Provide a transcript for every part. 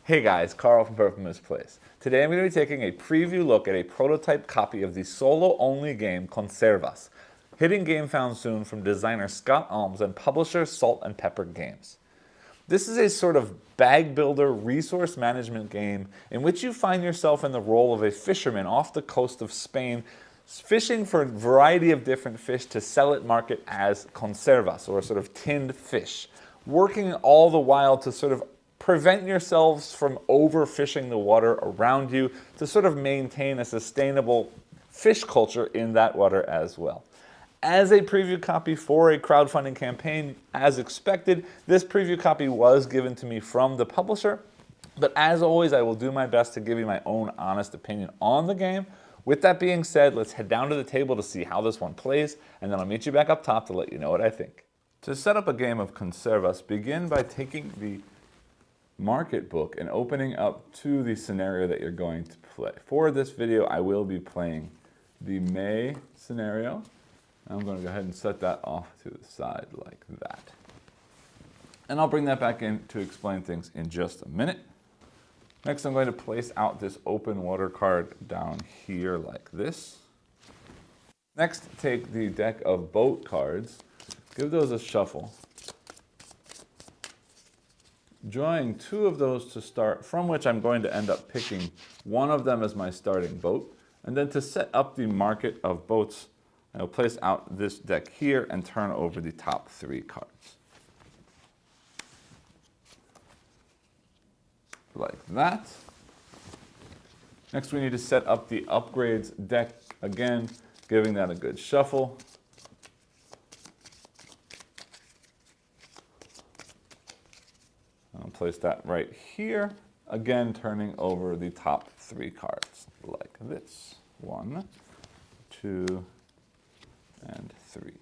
Hey guys, Carl from Perfect Misplaced. Today I'm going to be taking a preview look at a prototype copy of the solo-only game Conservas, hitting Gamefound soon from designer Scott Almes and publisher Salt and Pepper Games. This is a sort of bag builder resource management game in which you find yourself in the role of a fisherman off the coast of Spain, fishing for a variety of different fish to sell at market as conservas, or sort of tinned fish, working all the while to sort of prevent yourselves from overfishing the water around you to sort of maintain a sustainable fish culture in that water as well. As a preview copy for a crowdfunding campaign, as expected, this preview copy was given to me from the publisher, but as always, I will do my best to give you my own honest opinion on the game. With that being said, let's head down to the table to see how this one plays, and then I'll meet you back up top to let you know what I think. To set up a game of Conservas, begin by taking the market book and opening up to the scenario that you're going to play. For this video, I will be playing the May scenario. I'm going to go ahead and set that off to the side like that. And I'll bring that back in to explain things in just a minute. Next, I'm going to place out this open water card down here like this. Next, take the deck of boat cards, give those a shuffle, drawing two of those to start, from which I'm going to end up picking one of them as my starting boat. And then to set up the market of boats, I'll place out this deck here and turn over the top three cards. Like that. Next, we need to set up the upgrades deck again, giving that a good shuffle. I'll place that right here, again turning over the top three cards like this. 1, 2, and 3.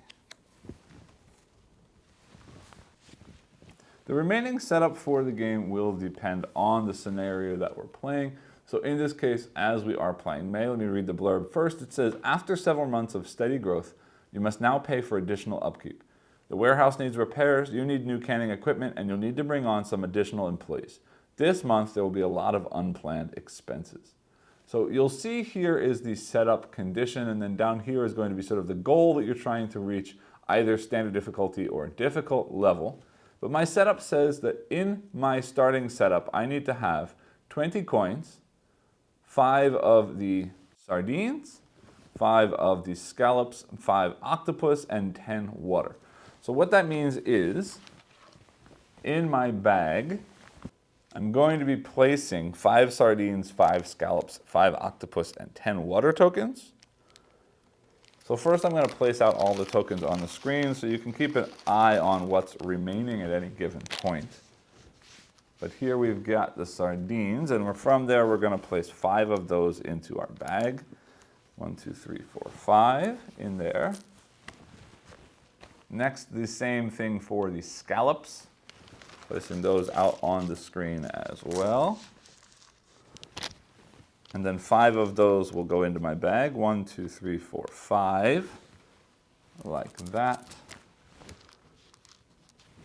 The remaining setup for the game will depend on the scenario that we're playing. So in this case, as we are playing May, let me read the blurb. First, it says, after several months of steady growth, you must now pay for additional upkeep. The warehouse needs repairs, you need new canning equipment, and you'll need to bring on some additional employees. This month, there will be a lot of unplanned expenses. So you'll see here is the setup condition, and then down here is going to be sort of the goal that you're trying to reach, either standard difficulty or difficult level. But my setup says that in my starting setup, I need to have 20 coins, 5 of the sardines, 5 of the scallops, 5 octopus, and 10 water. So what that means is, in my bag, I'm going to be placing 5 sardines, 5 scallops, 5 octopus, and 10 water tokens. So first I'm going to place out all the tokens on the screen so you can keep an eye on what's remaining at any given point. But here we've got the sardines, and from there we're going to place 5 of those into our bag. 1, 2, 3, 4, 5 in there. Next, the same thing for the scallops. Placing those out on the screen as well. And then 5 of those will go into my bag. 1, 2, 3, 4, 5. Like that.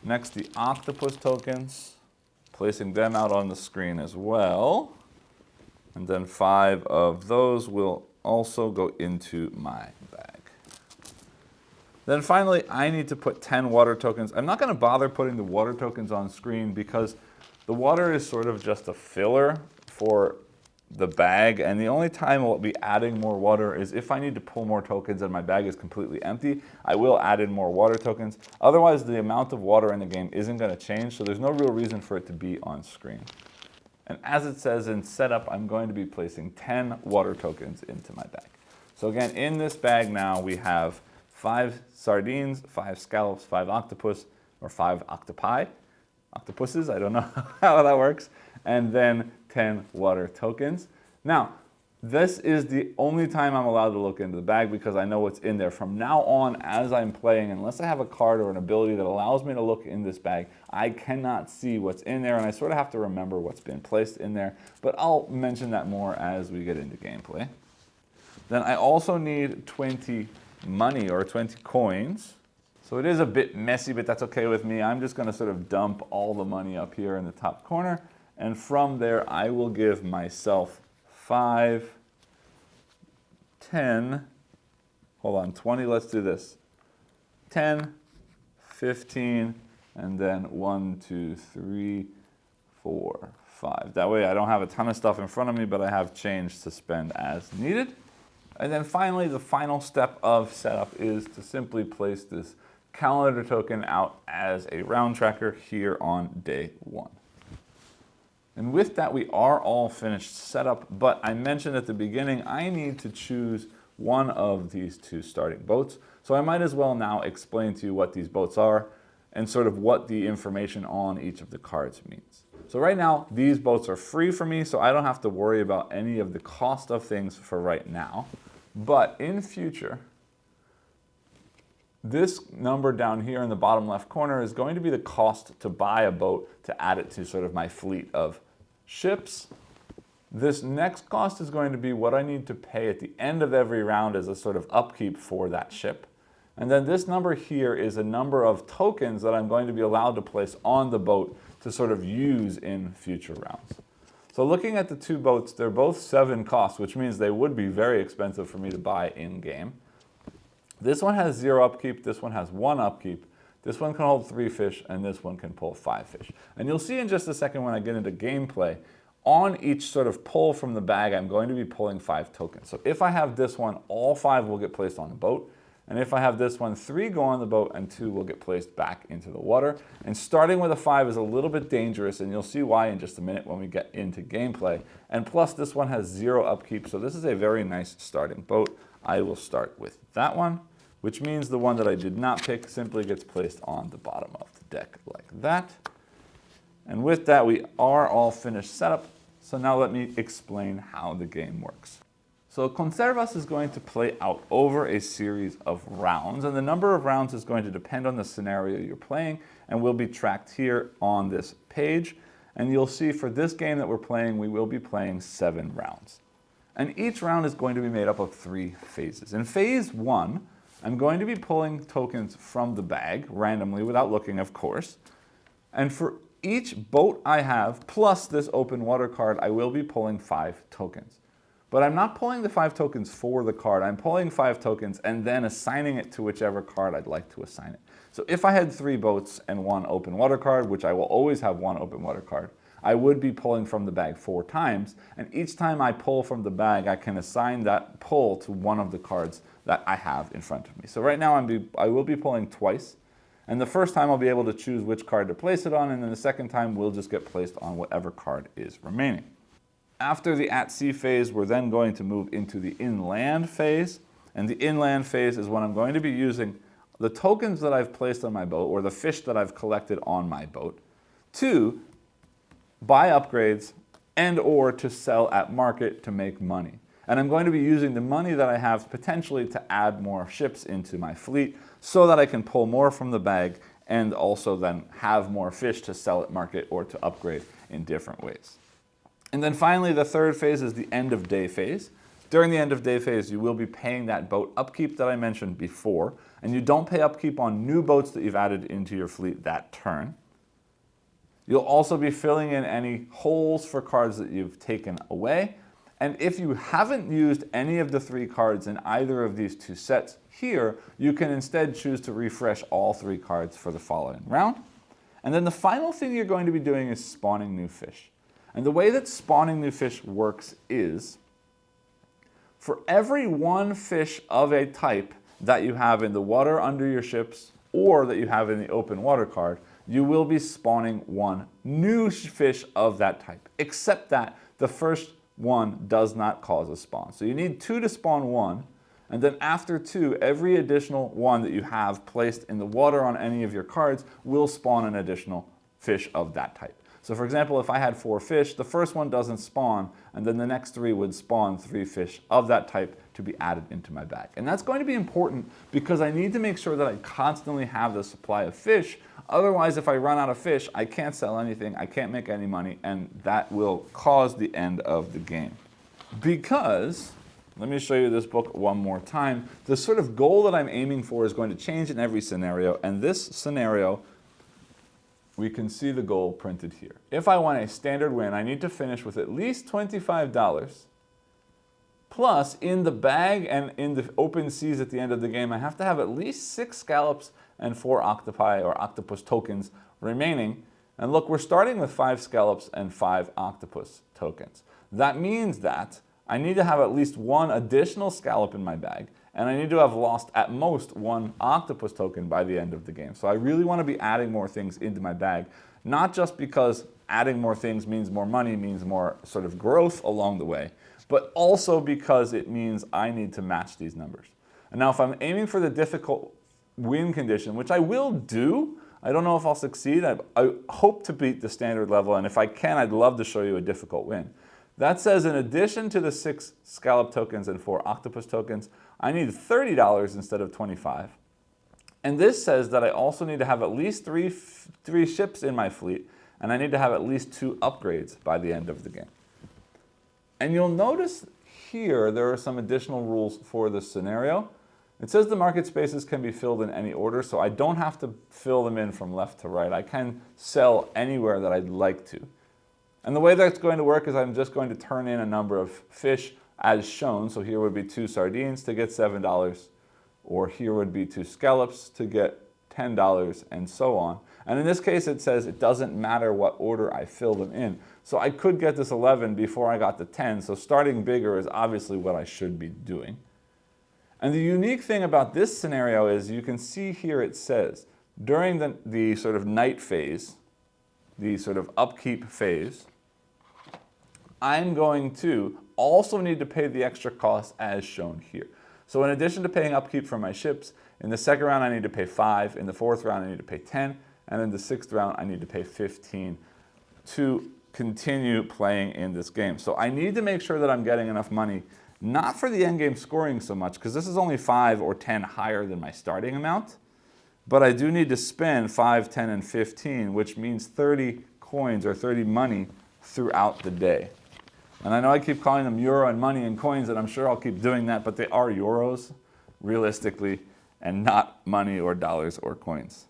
Next, the octopus tokens. Placing them out on the screen as well. And then 5 of those will also go into my bag. Then finally, I need to put 10 water tokens. I'm not going to bother putting the water tokens on screen because the water is sort of just a filler for the bag, and the only time I'll be adding more water is if I need to pull more tokens and my bag is completely empty. I will add in more water tokens. Otherwise, the amount of water in the game isn't going to change, so there's no real reason for it to be on screen. And as it says in setup, I'm going to be placing 10 water tokens into my bag. So again, in this bag now, we have 5 sardines, 5 scallops, 5 octopus, or 5 octopuses, I don't know how that works, and then 10 water tokens. Now, this is the only time I'm allowed to look into the bag because I know what's in there. From now on, as I'm playing, unless I have a card or an ability that allows me to look in this bag, I cannot see what's in there, and I sort of have to remember what's been placed in there, but I'll mention that more as we get into gameplay. Then I also need 20 money or 20 coins. So it is a bit messy, but that's okay with me. I'm just going to sort of dump all the money up here in the top corner And from there, I will give myself 5, 10, hold on, 20, let's do this. 10, 15, and then 1, 2, 3, 4, 5. That way I don't have a ton of stuff in front of me, but I have change to spend as needed. And then finally, the final step of setup is to simply place this calendar token out as a round tracker here on day 1. And with that, we are all finished setup, but I mentioned at the beginning, I need to choose one of these 2 starting boats. So I might as well now explain to you what these boats are and sort of what the information on each of the cards means. So right now, these boats are free for me, so I don't have to worry about any of the cost of things for right now. But in future, this number down here in the bottom left corner is going to be the cost to buy a boat to add it to sort of my fleet of ships. This next cost is going to be what I need to pay at the end of every round as a sort of upkeep for that ship. And then this number here is a number of tokens that I'm going to be allowed to place on the boat to sort of use in future rounds. So looking at the 2 boats, they're both 7 costs, which means they would be very expensive for me to buy in-game. This one has 0 upkeep, this one has 1 upkeep, this one can hold 3 fish, and this one can pull 5 fish. And you'll see in just a second when I get into gameplay, on each sort of pull from the bag, I'm going to be pulling 5 tokens. So if I have this one, all 5 will get placed on the boat. And if I have this one, 3 go on the boat and 2 will get placed back into the water. And starting with a 5 is a little bit dangerous, and you'll see why in just a minute when we get into gameplay. And plus this one has 0 upkeep, so this is a very nice starting boat. I will start with that one, which means the one that I did not pick simply gets placed on the bottom of the deck like that. And with that, we are all finished setup. So now let me explain how the game works. So Conservas is going to play out over a series of rounds, and the number of rounds is going to depend on the scenario you're playing and will be tracked here on this page. And you'll see for this game that we're playing, we will be playing 7 rounds. And each round is going to be made up of 3 phases. In phase 1, I'm going to be pulling tokens from the bag, randomly, without looking, of course. And for each boat I have, plus this open water card, I will be pulling 5 tokens. But I'm not pulling the 5 tokens for the card. I'm pulling 5 tokens and then assigning it to whichever card I'd like to assign it. So if I had 3 boats and 1 open water card, which I will always have 1 open water card, I would be pulling from the bag 4 times. And each time I pull from the bag, I can assign that pull to one of the cards that I have in front of me. So right now I will be pulling twice. And the first time I'll be able to choose which card to place it on, and then the second time will just get placed on whatever card is remaining. After the at-sea phase, we're then going to move into the inland phase. And the inland phase is when I'm going to be using the tokens that I've placed on my boat, or the fish that I've collected on my boat, to buy upgrades and or to sell at market to make money. And I'm going to be using the money that I have potentially to add more ships into my fleet so that I can pull more from the bag and also then have more fish to sell at market or to upgrade in different ways. And then finally, the third phase is the end of day phase. During the end of day phase, you will be paying that boat upkeep that I mentioned before, and you don't pay upkeep on new boats that you've added into your fleet that turn. You'll also be filling in any holes for cards that you've taken away. And if you haven't used any of the 3 cards in either of these 2 sets here, you can instead choose to refresh all 3 cards for the following round. And then the final thing you're going to be doing is spawning new fish. And the way that spawning new fish works is, for every 1 fish of a type that you have in the water under your ships or that you have in the open water card, you will be spawning 1 new fish of that type, except that the first one does not cause a spawn. So you need 2 to spawn 1, and then after 2, every additional 1 that you have placed in the water on any of your cards will spawn an additional fish of that type. So for example, if I had 4 fish, the first one doesn't spawn, and then the next 3 would spawn 3 fish of that type to be added into my bag. And that's going to be important because I need to make sure that I constantly have the supply of fish. Otherwise, if I run out of fish, I can't sell anything, I can't make any money, and that will cause the end of the game. Because, let me show you this book one more time, the sort of goal that I'm aiming for is going to change in every scenario, and this scenario we can see the goal printed here. If I want a standard win, I need to finish with at least $25. Plus, in the bag and in the open seas at the end of the game, I have to have at least 6 scallops and 4 octopi or octopus tokens remaining. And look, we're starting with 5 scallops and 5 octopus tokens. That means that I need to have at least 1 additional scallop in my bag, and I need to have lost at most 1 octopus token by the end of the game. So I really want to be adding more things into my bag, not just because adding more things means more money, means more sort of growth along the way, but also because it means I need to match these numbers. And now if I'm aiming for the difficult win condition, which I will do, I don't know if I'll succeed. I hope to beat the standard level, and if I can, I'd love to show you a difficult win. That says in addition to the 6 scallop tokens and 4 octopus tokens, I need $30 instead of $25. And this says that I also need to have at least three ships in my fleet, and I need to have at least 2 upgrades by the end of the game. And you'll notice here there are some additional rules for this scenario. It says the market spaces can be filled in any order, so I don't have to fill them in from left to right. I can sell anywhere that I'd like to. And the way that's going to work is I'm just going to turn in a number of fish as shown. So here would be 2 sardines to get $7, or here would be 2 scallops to get $10, and so on. And in this case, it says it doesn't matter what order I fill them in. So I could get this 11 before I got to 10, so starting bigger is obviously what I should be doing. And the unique thing about this scenario is you can see here it says, during the sort of night phase, the sort of upkeep phase, I'm going to also need to pay the extra cost as shown here. So in addition to paying upkeep for my ships, in the second round I need to pay 5, in the 4th round I need to pay 10, and in the 6th round I need to pay 15 to continue playing in this game. So I need to make sure that I'm getting enough money, not for the endgame scoring so much, because this is only 5 or 10 higher than my starting amount, but I do need to spend 5, 10, and 15, which means 30 coins or 30 money throughout the day. And I know I keep calling them euro and money and coins, and I'm sure I'll keep doing that, but they are euros, realistically, and not money or dollars or coins.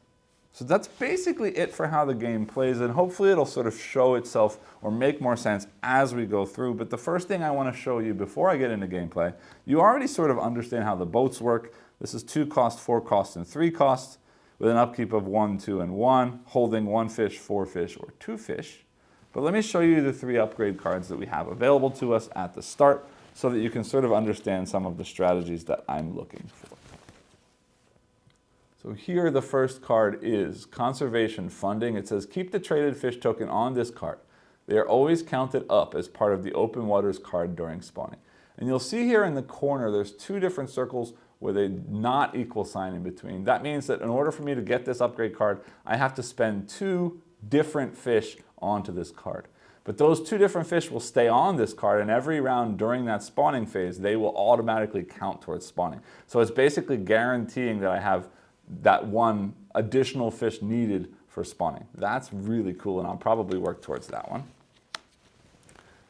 So that's basically it for how the game plays, and hopefully it'll sort of show itself or make more sense as we go through. But the first thing I want to show you before I get into gameplay, you already sort of understand how the boats work. This is 2 cost, 4 cost, and 3 cost, with an upkeep of 1, 2, and 1, holding 1 fish, 4 fish, or 2 fish. But let me show you the 3 upgrade cards that we have available to us at the start so that you can sort of understand some of the strategies that I'm looking for. So here the first card is Conservation Funding. It says keep the traded fish token on this card. They are always counted up as part of the open waters card during spawning. And you'll see here in the corner there's 2 different circles with a not equal sign in between. That means that in order for me to get this upgrade card, I have to spend 2 different fish onto this card. But those 2 different fish will stay on this card, and every round during that spawning phase, they will automatically count towards spawning. So it's basically guaranteeing that I have that 1 additional fish needed for spawning. That's really cool, and I'll probably work towards that one.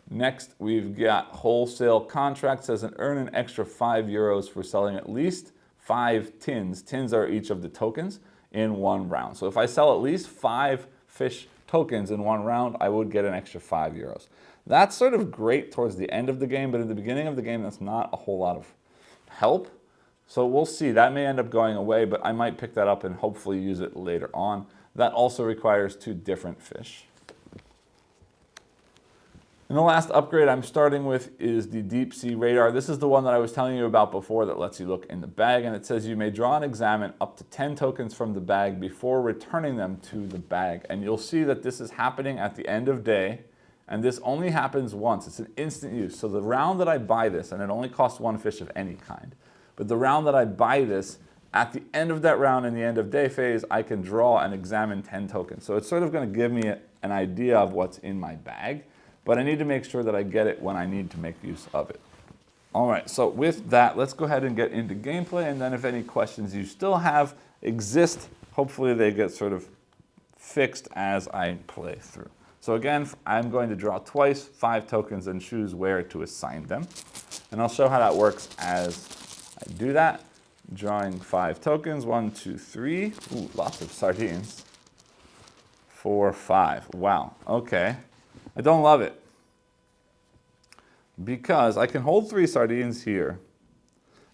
Next, we've got Wholesale Contract. Says earn an extra €5 for selling at least 5 tins. Tins are each of the tokens in 1 round. So if I sell at least 5 fish tokens in 1 round, I would get an extra €5. That's sort of great towards the end of the game, but at the beginning of the game, that's not a whole lot of help. So we'll see. That may end up going away, but I might pick that up and hopefully use it later on. That also requires 2 different fish. And the last upgrade I'm starting with is the Deep Sea Radar. This is the one that I was telling you about before that lets you look in the bag, and it says you may draw and examine up to 10 tokens from the bag before returning them to the bag. And you'll see that this is happening at the end of day, and this only happens once. It's an instant use. So the round that I buy this, and it only costs 1 fish of any kind, but the round that I buy this, at the end of that round in the end of day phase, I can draw and examine 10 tokens. So it's sort of going to give me an idea of what's in my bag, but I need to make sure that I get it when I need to make use of it. All right, so with that, let's go ahead and get into gameplay, and then if any questions you still have exist, hopefully they get sort of fixed as I play through. So again, I'm going to draw twice, 5 tokens, and choose where to assign them. And I'll show how that works as I do that. Drawing 5 tokens, 1, 2, 3. Ooh, lots of sardines. 4, 5. Wow, okay. I don't love it. Because I can hold 3 sardines here,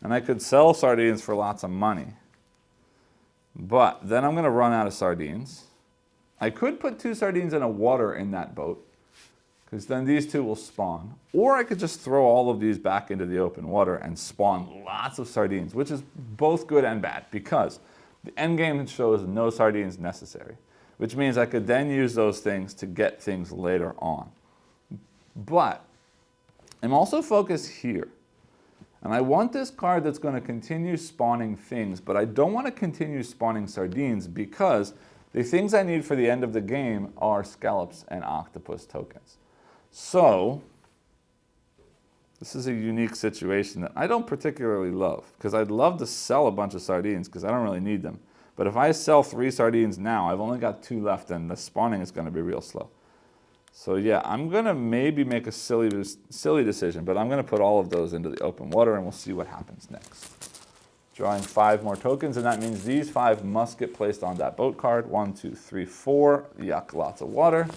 and I could sell sardines for lots of money. But then I'm going to run out of sardines. I could put 2 sardines in a water in that boat, because then these 2 will spawn. Or I could just throw all of these back into the open water and spawn lots of sardines, which is both good and bad, because the end game shows no sardines necessary, which means I could then use those things to get things later on. But I'm also focused here. And I want this card that's going to continue spawning things, but I don't want to continue spawning sardines because the things I need for the end of the game are scallops and octopus tokens. So this is a unique situation that I don't particularly love, because I'd love to sell a bunch of sardines because I don't really need them. But if I sell 3 sardines now, I've only got 2 left and the spawning is going to be real slow. So yeah, I'm going to maybe make a silly decision, but I'm going to put all of those into the open water and we'll see what happens next. Drawing 5 more tokens, and that means these 5 must get placed on that boat card. 1, 2, 3, 4. Yuck, lots of water.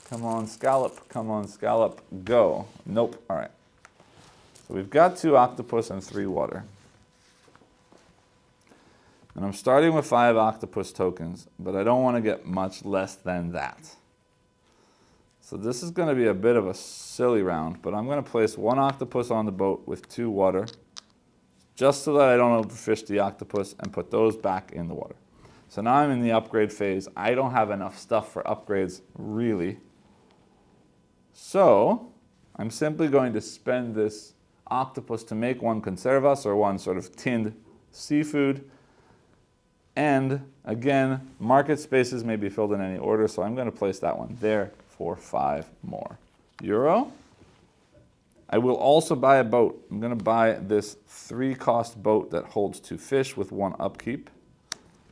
Come on, scallop. Come on, scallop. Go. Nope. All right. So we've got 2 octopus and 3 water. And I'm starting with 5 octopus tokens, but I don't want to get much less than that. So this is going to be a bit of a silly round, but I'm going to place 1 octopus on the boat with 2 water, just so that I don't overfish the octopus, and put those back in the water. So now I'm in the upgrade phase. I don't have enough stuff for upgrades, really. So I'm simply going to spend this octopus to make 1 conservas, or 1 sort of tinned seafood. And again, market spaces may be filled in any order, so I'm going to place that one there for 5 more euro. I will also buy a boat. I'm going to buy this 3-cost boat that holds 2 fish with 1 upkeep,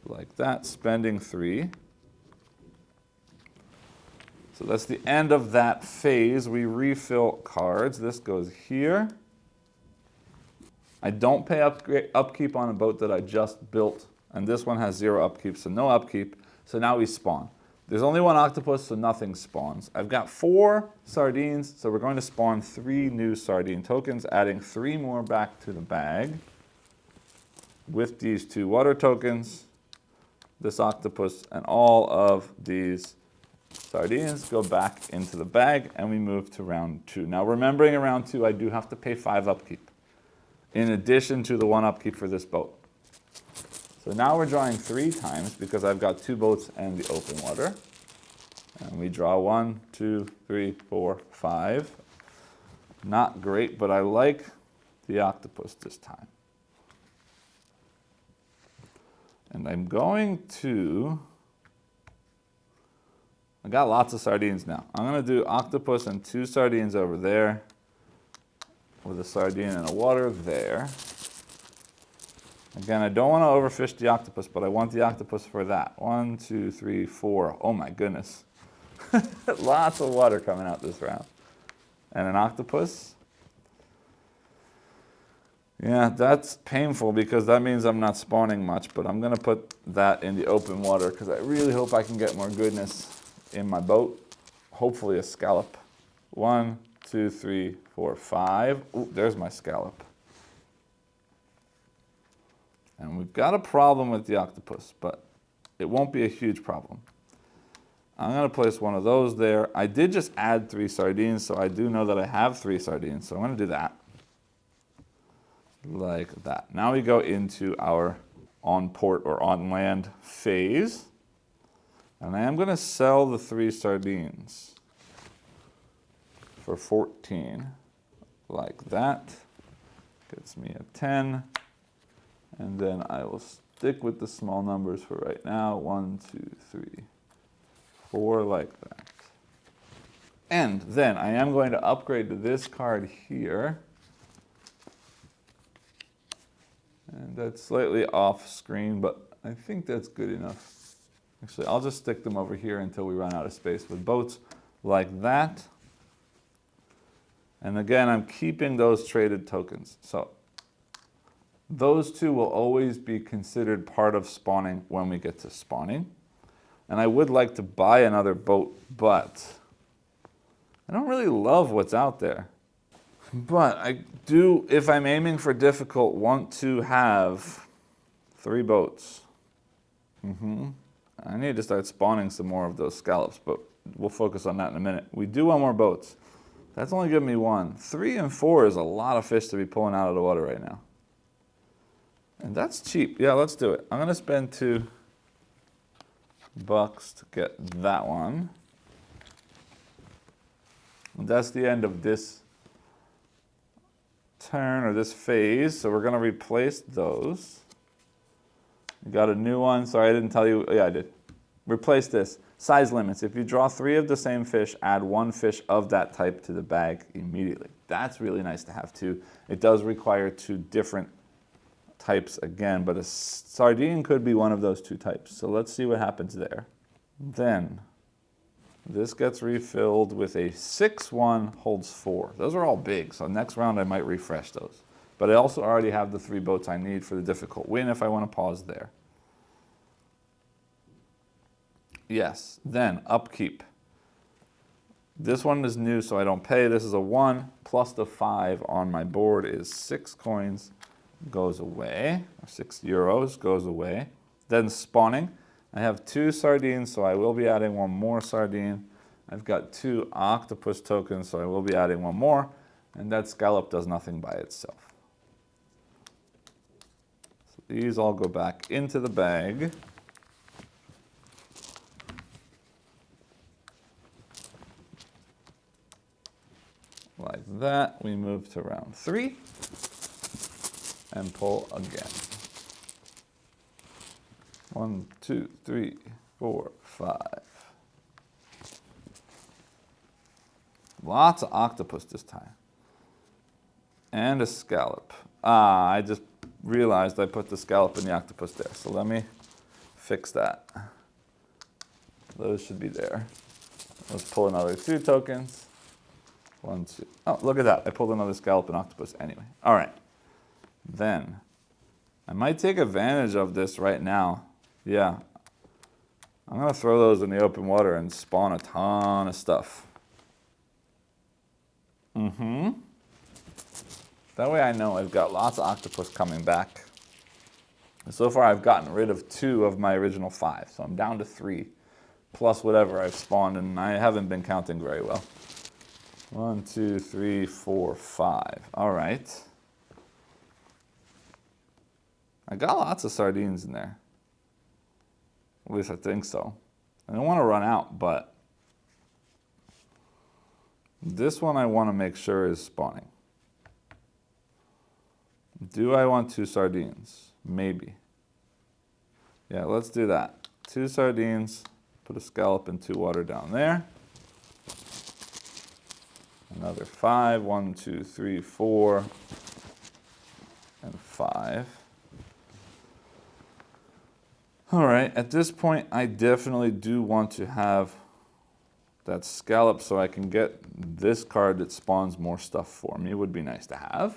like that, spending 3. So that's the end of that phase. We refill cards. This goes here. I don't pay upkeep on a boat that I just built, and this one has 0 upkeep, so no upkeep. So now we spawn. There's only 1 octopus, so nothing spawns. I've got 4 sardines, so we're going to spawn 3 new sardine tokens, adding 3 more back to the bag. With these 2 water tokens, this octopus and all of these sardines go back into the bag, and we move to round 2. Now remembering in round 2, I do have to pay 5 upkeep, in addition to the 1 upkeep for this boat. So now we're drawing 3 times because I've got 2 boats and the open water. And we draw 1, 2, 3, 4, 5. Not great, but I like the octopus this time. And I'm going to, I got lots of sardines now. I'm going to do octopus and 2 sardines over there, with a sardine and a water there. Again, I don't want to overfish the octopus, but I want the octopus for that. 1, 2, 3, 4. Oh my goodness. Lots of water coming out this round. And an octopus. Yeah, that's painful because that means I'm not spawning much, but I'm going to put that in the open water because I really hope I can get more goodness in my boat. Hopefully a scallop. 1, 2, 3, 4, 5. Ooh, there's my scallop. And we've got a problem with the octopus, but it won't be a huge problem. I'm going to place 1 of those there. I did just add 3 sardines, so I do know that I have 3 sardines. So I'm going to do that. Like that. Now we go into our on port or on land phase. And I am going to sell the 3 sardines for 14. Like that. Gets me a 10. And then I will stick with the small numbers for right now. 1, 2, 3, 4, like that. And then I am going to upgrade to this card here. And that's slightly off screen, but I think that's good enough. Actually, I'll just stick them over here until we run out of space with boats like that. And again, I'm keeping those traded tokens. So those 2 will always be considered part of spawning when we get to spawning. And I would like to buy another boat, but I don't really love what's out there. But I do, if I'm aiming for difficult, want to have 3 boats. I need to start spawning some more of those scallops, but we'll focus on that in a minute. We do want more boats. That's only giving me 1. 3 and 4 is a lot of fish to be pulling out of the water right now. And that's cheap. Yeah, let's do it. I'm going to spend $2 to get that one. And that's the end of this turn or this phase. So we're going to replace those. We got a new one. Sorry, I didn't tell you. Yeah, I did. Replace this. Size limits. If you draw 3 of the same fish, add 1 fish of that type to the bag immediately. That's really nice to have too. It does require 2 different types again, but a sardine could be one of those 2 types. So let's see what happens there. Then this gets refilled with a 6-1, holds 4. Those are all big, so next round I might refresh those. But I also already have the 3 boats I need for the difficult win if I want to pause there. Yes, then upkeep. This one is new, so I don't pay. This is a 1 plus the 5 on my board is 6 coins goes away, or 6 euros goes away. Then spawning. I have 2 sardines, so I will be adding 1 more sardine. I've got 2 octopus tokens, so I will be adding 1 more. And that scallop does nothing by itself. So these all go back into the bag. Like that, we move to round 3 and pull again. 1, 2, 3, 4, 5. Lots of octopus this time. And a scallop. I just realized I put the scallop and the octopus there. So let me fix that. Those should be there. Let's pull another 2 tokens. 1, 2. Oh, look at that. I pulled another scallop and octopus anyway. All right. Then, I might take advantage of this right now. Yeah. I'm going to throw those in the open water and spawn a ton of stuff. That way I know I've got lots of octopus coming back. And so far I've gotten rid of 2 of my original 5. So I'm down to 3. Plus whatever I've spawned, and I haven't been counting very well. 1, 2, 3, 4, 5. All right. I got lots of sardines in there. At least I think so. I don't want to run out, but this one I want to make sure is spawning. Do I want 2 sardines? Maybe. Yeah, let's do that. 2 sardines, put a scallop and 2 water down there. Another 5, 1, 2, 3, 4, and 5. All right, at this point, I definitely do want to have that scallop so I can get this card that spawns more stuff for me. It would be nice to have.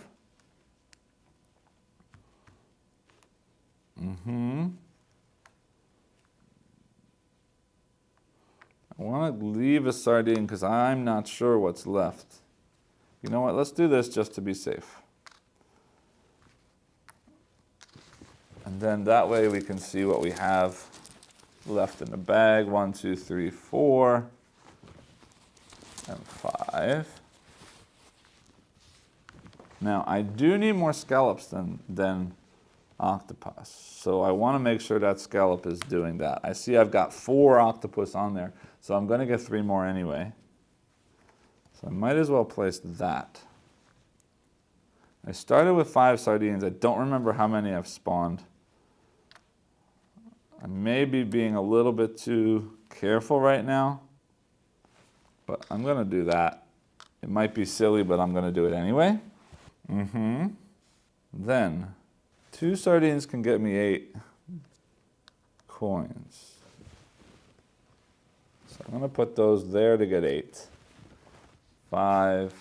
I want to leave a sardine because I'm not sure what's left. You know what? Let's do this just to be safe. And then that way we can see what we have left in the bag. 1, 2, 3, 4, and 5. Now, I do need more scallops than octopus. So I want to make sure that scallop is doing that. I see I've got 4 octopus on there, so I'm going to get 3 more anyway. So I might as well place that. I started with 5 sardines. I don't remember how many I've spawned. I may be being a little bit too careful right now, but I'm going to do that. It might be silly, but I'm going to do it anyway. Then 2 sardines can get me 8 coins. So I'm going to put those there to get 8. 5,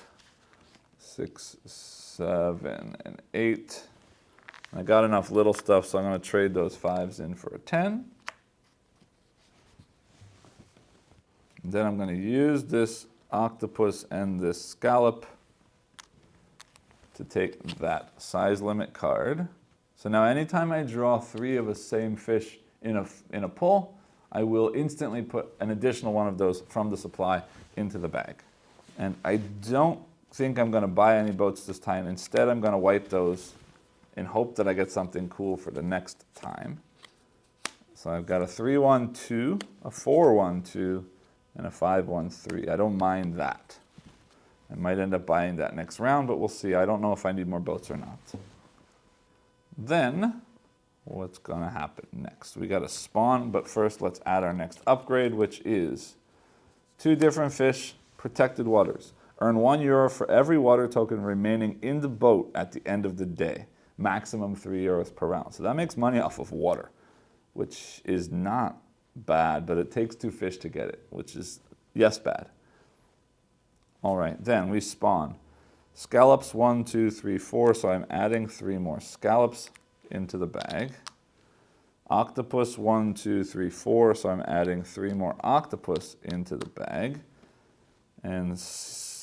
6, 7, and 8. I got enough little stuff, so I'm going to trade those 5s in for a 10. And then I'm going to use this octopus and this scallop to take that size limit card. So now anytime I draw 3 of a same fish in a pull, I will instantly put an additional one of those from the supply into the bag. And I don't think I'm going to buy any boats this time. Instead, I'm going to wipe those in hope that I get something cool for the next time. So I've got a 3-1-2, a 4-1-2, and a 5-1-3. I don't mind that. I might end up buying that next round, but we'll see. I don't know if I need more boats or not. Then, what's going to happen next? We got to spawn, but first let's add our next upgrade, which is 2 different fish, protected waters. Earn €1 for every water token remaining in the boat at the end of the day. Maximum €3 per round. So that makes money off of water, which is not bad, but it takes 2 fish to get it, which is, yes, bad. All right, then we spawn. Scallops 1, 2, 3, 4, so I'm adding 3 more scallops into the bag. Octopus 1, 2, 3, 4, so I'm adding 3 more octopus into the bag. And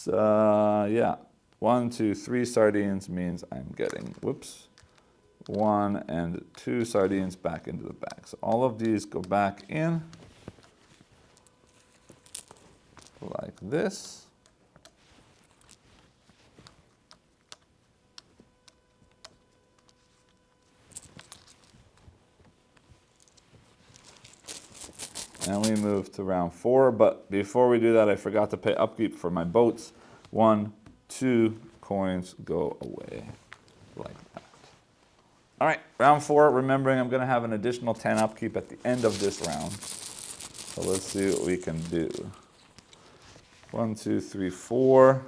yeah, 1, 2, 3 sardines means I'm getting, 1 and 2 sardines back into the bag. So all of these go back in like this. And we move to round 4, but before we do that, I forgot to pay upkeep for my boats. 1, 2 coins go away like that. All right, round 4, remembering I'm going to have an additional 10 upkeep at the end of this round. So let's see what we can do. 1, 2, 3, 4.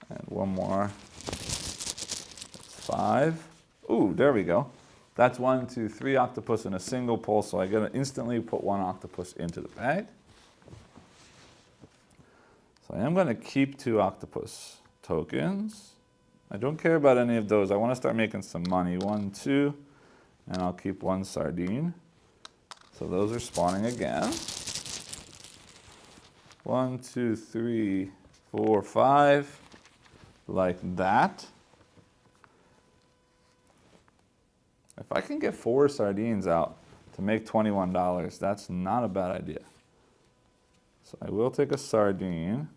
And one more. That's 5. Ooh, there we go. That's 1, 2, 3 octopus in a single pull, so I gotta instantly put 1 octopus into the bag. So I am gonna keep 2 octopus tokens. I don't care about any of those. I wanna start making some money. 1, 2, and I'll keep 1 sardine. So those are spawning again. 1, 2, 3, 4, 5, like that. If I can get 4 sardines out to make $21, that's not a bad idea. So I will take a sardine,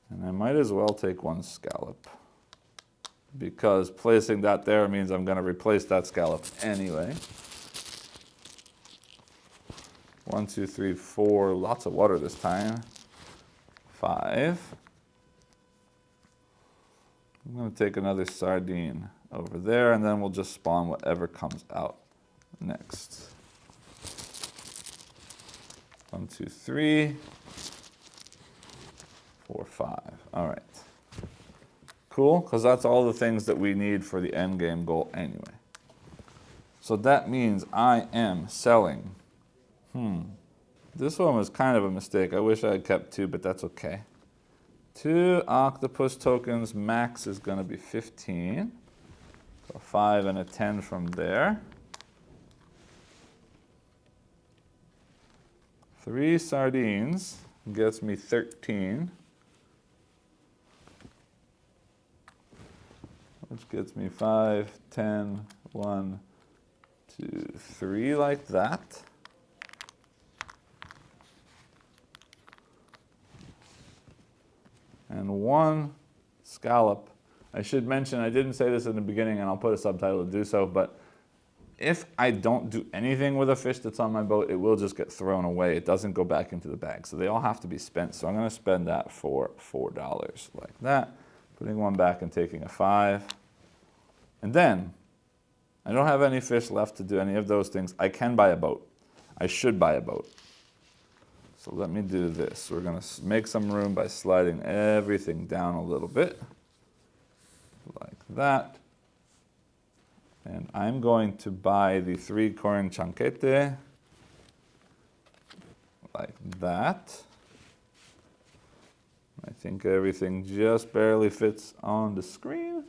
and I might as well take 1 scallop, because placing that there means I'm going to replace that scallop anyway. 1, 2, 3, 4, lots of water this time. 5. I'm going to take another sardine over there, and then we'll just spawn whatever comes out next. 1, 2, 3, 4, 5. All right. Cool, because that's all the things that we need for the end game goal anyway. So that means I am selling. This one was kind of a mistake. I wish I had kept 2, but that's okay. 2 octopus tokens, max is going to be 15. So 5 and a 10 from there. 3 sardines gets me 13. Which gets me 5, 10, 1, 2, 3, like that. And 1 scallop. I should mention, I didn't say this in the beginning, and I'll put a subtitle to do so, but if I don't do anything with a fish that's on my boat, it will just get thrown away. It doesn't go back into the bag. So they all have to be spent. So I'm going to spend that for $4, like that. Putting 1 back and taking a 5. And then, I don't have any fish left to do any of those things. I can buy a boat. I should buy a boat. So let me do this. We're going to make some room by sliding everything down a little bit, like that. And I'm going to buy the 3 corn chanquete, like that. I think everything just barely fits on the screen.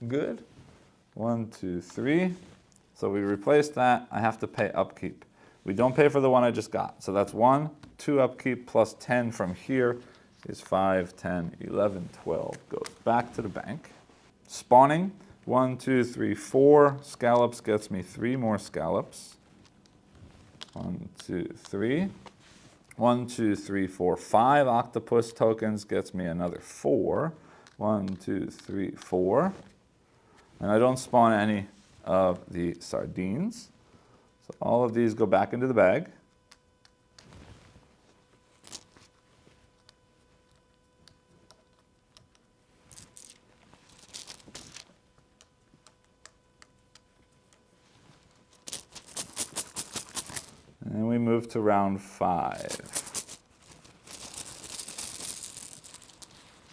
Good. 1, 2, 3. So we replace that. I have to pay upkeep. We don't pay for the one I just got. So that's 1, 2 upkeep plus 10 from here is 5, 10, 11, 12. Goes back to the bank. Spawning, 1, 2, 3, 4 scallops gets me 3 more scallops. 1, 2, 3. 1, 2, 3, 4, 5 octopus tokens gets me another 4. 1, 2, 3, 4. And I don't spawn any of the sardines. So all of these go back into the bag. And we move to round 5.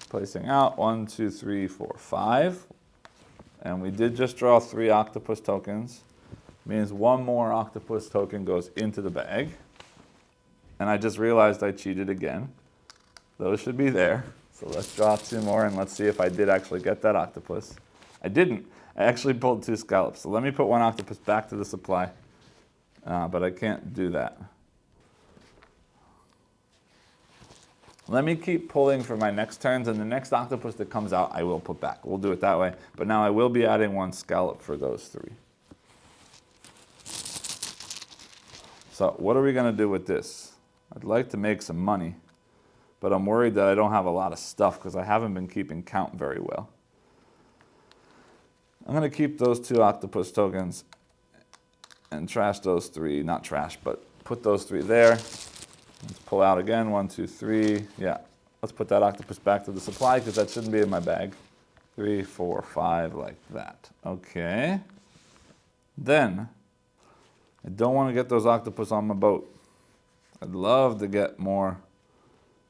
Placing out 1, 2, 3, 4, 5. And we did just draw 3 octopus tokens. Means 1 more octopus token goes into the bag. And I just realized I cheated again. Those should be there. So let's draw 2 more and let's see if I did actually get that octopus. I didn't. I actually pulled 2 scallops. So let me put 1 octopus back to the supply. But I can't do that. Let me keep pulling for my next turns, and the next octopus that comes out I will put back. We'll do it that way. But now I will be adding 1 scallop for those 3. So what are we going to do with this? I'd like to make some money, but I'm worried that I don't have a lot of stuff because I haven't been keeping count very well. I'm going to keep those 2 octopus tokens and trash those 3. Not trash, but put those 3 there. Let's pull out again, 1, 2, 3. Yeah, let's put that octopus back to the supply because that shouldn't be in my bag. 3, 4, 5, like that. Okay. Then, I don't want to get those octopus on my boat. I'd love to get more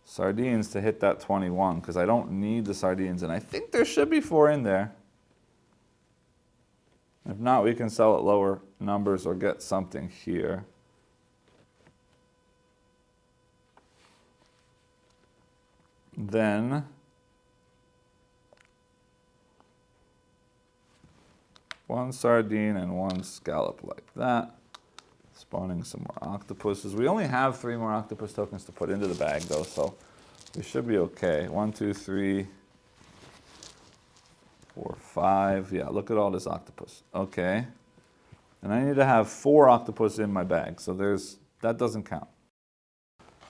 sardines to hit that 21 because I don't need the sardines, and I think there should be 4 in there. If not, we can sell at lower numbers or get something here. Then, 1 sardine and 1 scallop like that. Spawning some more octopuses. We only have 3 more octopus tokens to put into the bag though, so we should be okay. 1, 2, 3, 4, 5. Yeah, look at all this octopus. Okay. And I need to have 4 octopus in my bag, so that doesn't count.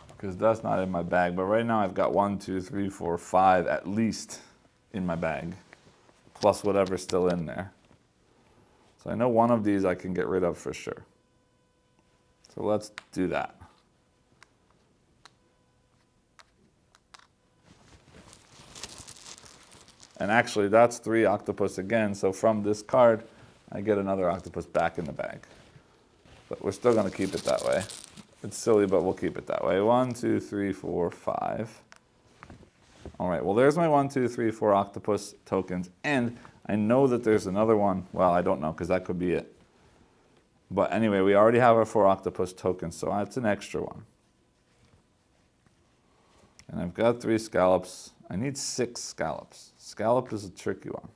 Because that's not in my bag. But right now I've got 1, 2, 3, 4, 5 at least in my bag, plus whatever's still in there. So I know one of these I can get rid of for sure. So let's do that. And actually that's 3 octopus again, so from this card I get another octopus back in the bag. But we're still going to keep it that way. It's silly, but we'll keep it that way. 1, 2, 3, 4, 5. All right, well, there's my 1, 2, 3, 4 octopus tokens. And I know that there's another one. Well, I don't know, because that could be it. But anyway, we already have our 4 octopus tokens, so that's an extra one. And I've got 3 scallops. I need 6 scallops. Scallop is a tricky one.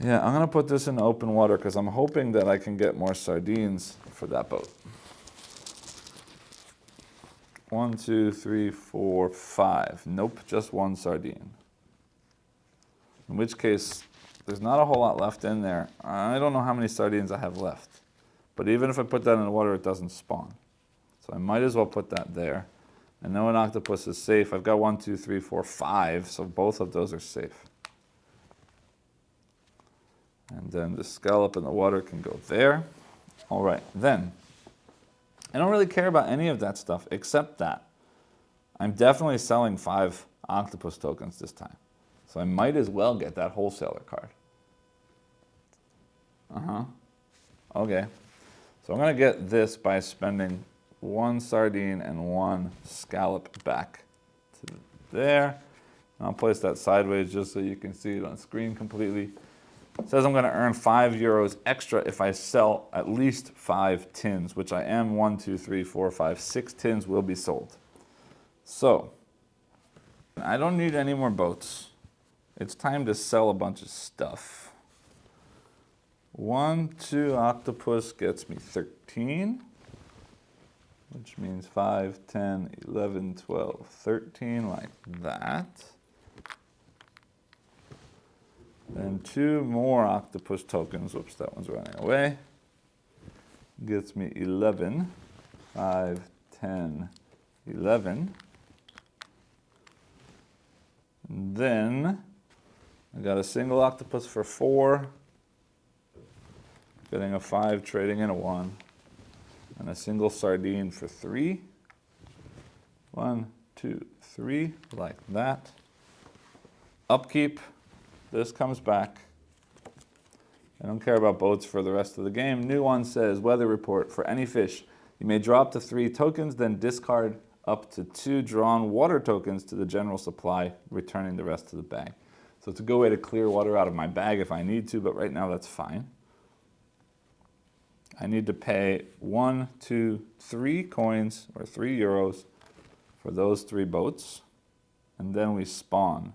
Yeah, I'm going to put this in open water because I'm hoping that I can get more sardines for that boat. 1, 2, 3, 4, 5. Nope, just 1 sardine. In which case, there's not a whole lot left in there. I don't know how many sardines I have left. But even if I put that in the water, it doesn't spawn. So I might as well put that there. I know an octopus is safe. I've got 1, 2, 3, 4, 5, so both of those are safe. And then the scallop in the water can go there. All right, then, I don't really care about any of that stuff except that I'm definitely selling 5 octopus tokens this time. So I might as well get that wholesaler card. Okay. So I'm going to get this by spending 1 sardine and 1 scallop back to there. And I'll place that sideways just so you can see it on screen completely. It says I'm going to earn €5 extra if I sell at least 5 tins, which I am. 1, 2, 3, 4, 5, 6 tins will be sold. So, I don't need any more boats. It's time to sell a bunch of stuff. 1, 2 octopus gets me 13. which means 5, 10, 11, 12, 13, like that. Then 2 more octopus tokens. Whoops, that one's running away. Gets me 11. 5, 10, 11. And then I got a single octopus for 4. Getting a 5, trading in a 1. And a single sardine for 3. 1, 2, 3, like that. Upkeep. This comes back. I don't care about boats for the rest of the game. New one says, weather report for any fish. You may draw up to 3 tokens, then discard up to 2 drawn water tokens to the general supply, returning the rest to the bag. So it's a good way to clear water out of my bag if I need to, but right now that's fine. I need to pay 1, 2, 3 coins, or 3 euros, for those 3 boats. And then we spawn.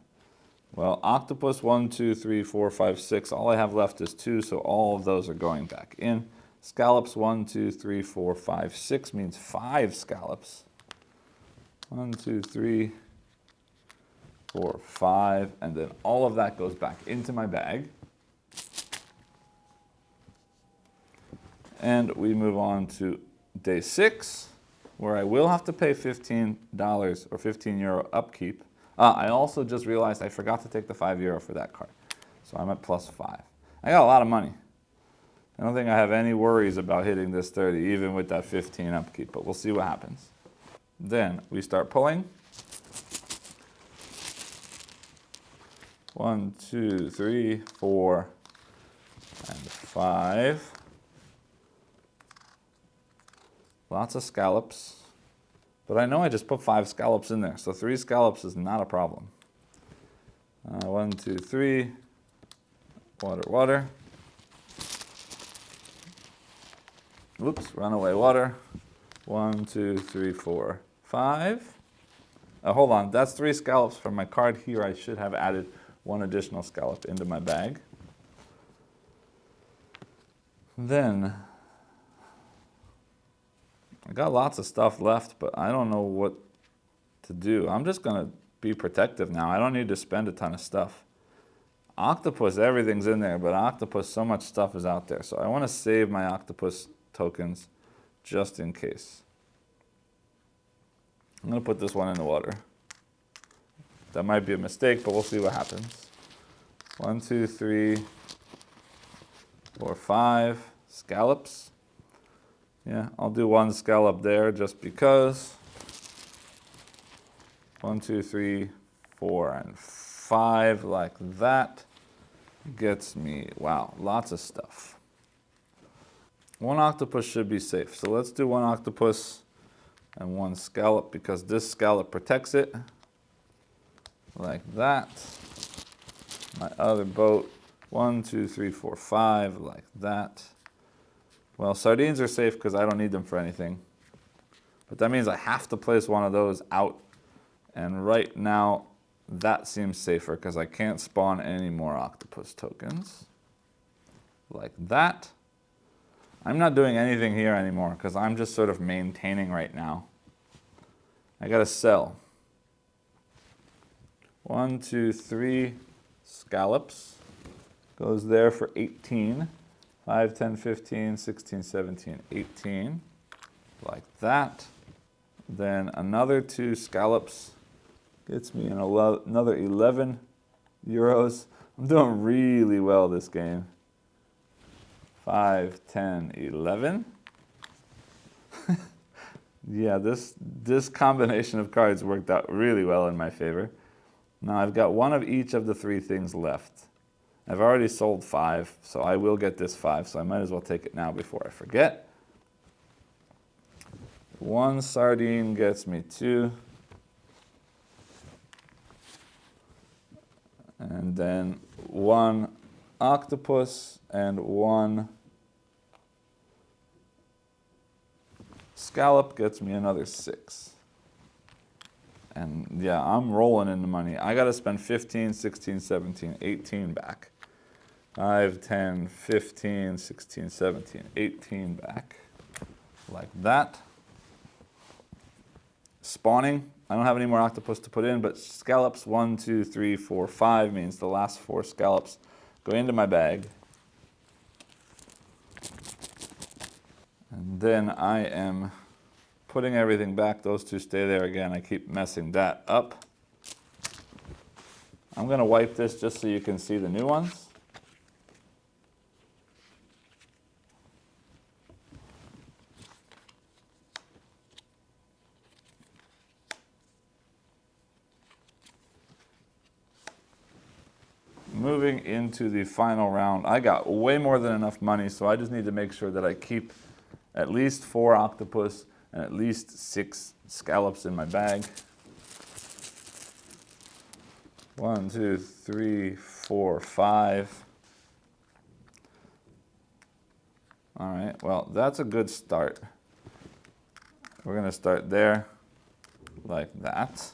Well, octopus 1, 2, 3, 4, 5, 6. All I have left is 2, so all of those are going back in. Scallops 1, 2, 3, 4, 5, 6 means 5 scallops. 1, 2, 3, 4, 5, and then all of that goes back into my bag. And we move on to day 6, where I will have to pay $15 or 15 euro upkeep. I also just realized I forgot to take the 5 euro for that card. So I'm at plus 5. I got a lot of money. I don't think I have any worries about hitting this 30, even with that 15 upkeep, but we'll see what happens. Then we start pulling. 1, 2, 3, 4, and 5. Lots of scallops. But I know I just put 5 scallops in there, so 3 scallops is not a problem. 1, 2, 3. Water, water. Whoops, runaway water. 1, 2, 3, 4, 5. Hold on, that's 3 scallops from my card here. I should have added 1 additional scallop into my bag. Then I got lots of stuff left, but I don't know what to do. I'm just going to be protective now. I don't need to spend a ton of stuff. Octopus, everything's in there, but octopus, so much stuff is out there. So I want to save my octopus tokens just in case. I'm going to put this one in the water. That might be a mistake, but we'll see what happens. 1, 2, 3, 4, 5 scallops. Yeah, I'll do 1 scallop there just because. 1, 2, 3, 4, and 5, like that. Gets me, wow, lots of stuff. 1 octopus should be safe. So let's do 1 octopus and 1 scallop because this scallop protects it. Like that. My other boat, 1, 2, 3, 4, 5, like that. Well, sardines are safe because I don't need them for anything. But that means I have to place one of those out. And right now, that seems safer because I can't spawn any more octopus tokens. Like that. I'm not doing anything here anymore because I'm just sort of maintaining right now. I gotta sell. 1, 2, 3 scallops. Goes there for 18. 5, 10, 15, 16, 17, 18. Like that. Then another 2 scallops. Gets me another 11 euros. I'm doing really well this game. 5, 10, 11. Yeah, this combination of cards worked out really well in my favor. Now I've got 1 of each of the 3 things left. I've already sold 5, so I will get this 5, so I might as well take it now before I forget. 1 sardine gets me 2. And then 1 octopus and 1 scallop gets me another 6. And yeah, I'm rolling in the money. I got to spend 15, 16, 17, 18 back. 5, 10, 15, 16, 17, 18 back. Like that. spawning. I don't have any more octopus to put in, but scallops 1, 2, 3, 4, 5 means the last 4 scallops go into my bag. And then I am putting everything back. Those 2 stay there again. I keep messing that up. I'm going to wipe this just so you can see the new ones. Moving into the final round, I got way more than enough money, so I just need to make sure that I keep at least 4 octopus and at least 6 scallops in my bag. 1, 2, 3, 4, 5. All right, well, that's a good start. We're going to start there, like that.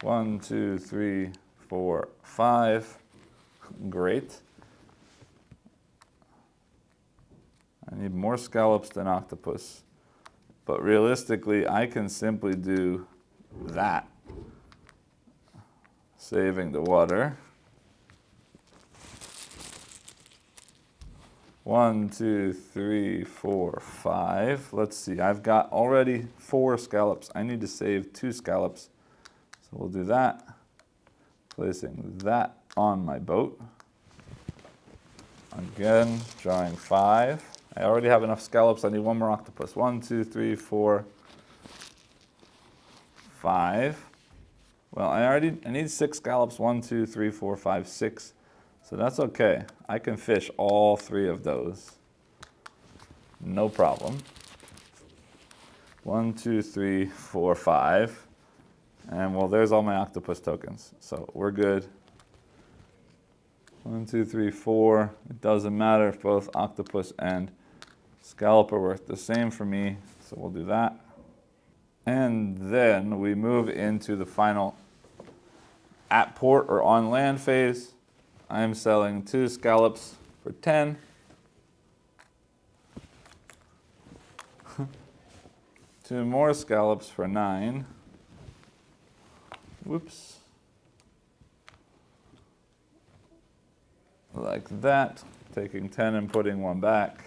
1, 2, 3, 4, 5. Great. I need more scallops than octopus. But realistically, I can simply do that, saving the water. 1, 2, 3, 4, 5. Let's see, I've got already 4 scallops. I need to save 2 scallops. So we'll do that, placing that on my boat. Again, drawing 5. I already have enough scallops. I need 1 more octopus. 1, 2, 3, 4, 5. Well, I need 6 scallops. 1, 2, 3, 4, 5, 6. So that's okay. I can fish all 3 of those. No problem. 1, 2, 3, 4, 5. And well, there's all my octopus tokens. So we're good. 1, 2, 3, 4. It doesn't matter if both octopus and scallop are worth the same for me. So we'll do that. And then we move into the final at port or on land phase. I'm selling 2 scallops for 10. 2 more scallops for 9. Whoops. Like that, taking 10 and putting 1 back.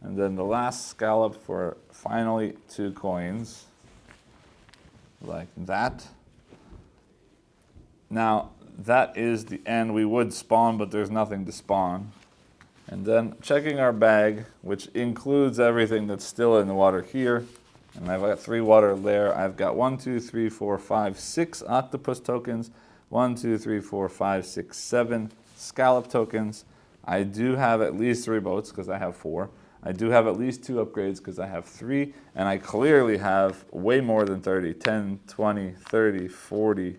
And then the last scallop for finally 2 coins. Like that. Now, that is the end. We would spawn, but there's nothing to spawn. And then checking our bag, which includes everything that's still in the water here. And I've got 3 water there. I've got 1, 2, 3, 4, 5, 6 octopus tokens. 1, 2, 3, 4, 5, 6, 7 scallop tokens. I do have at least 3 boats because I have 4. I do have at least 2 upgrades because I have 3. And I clearly have way more than 30. 10, 20, 30, 40,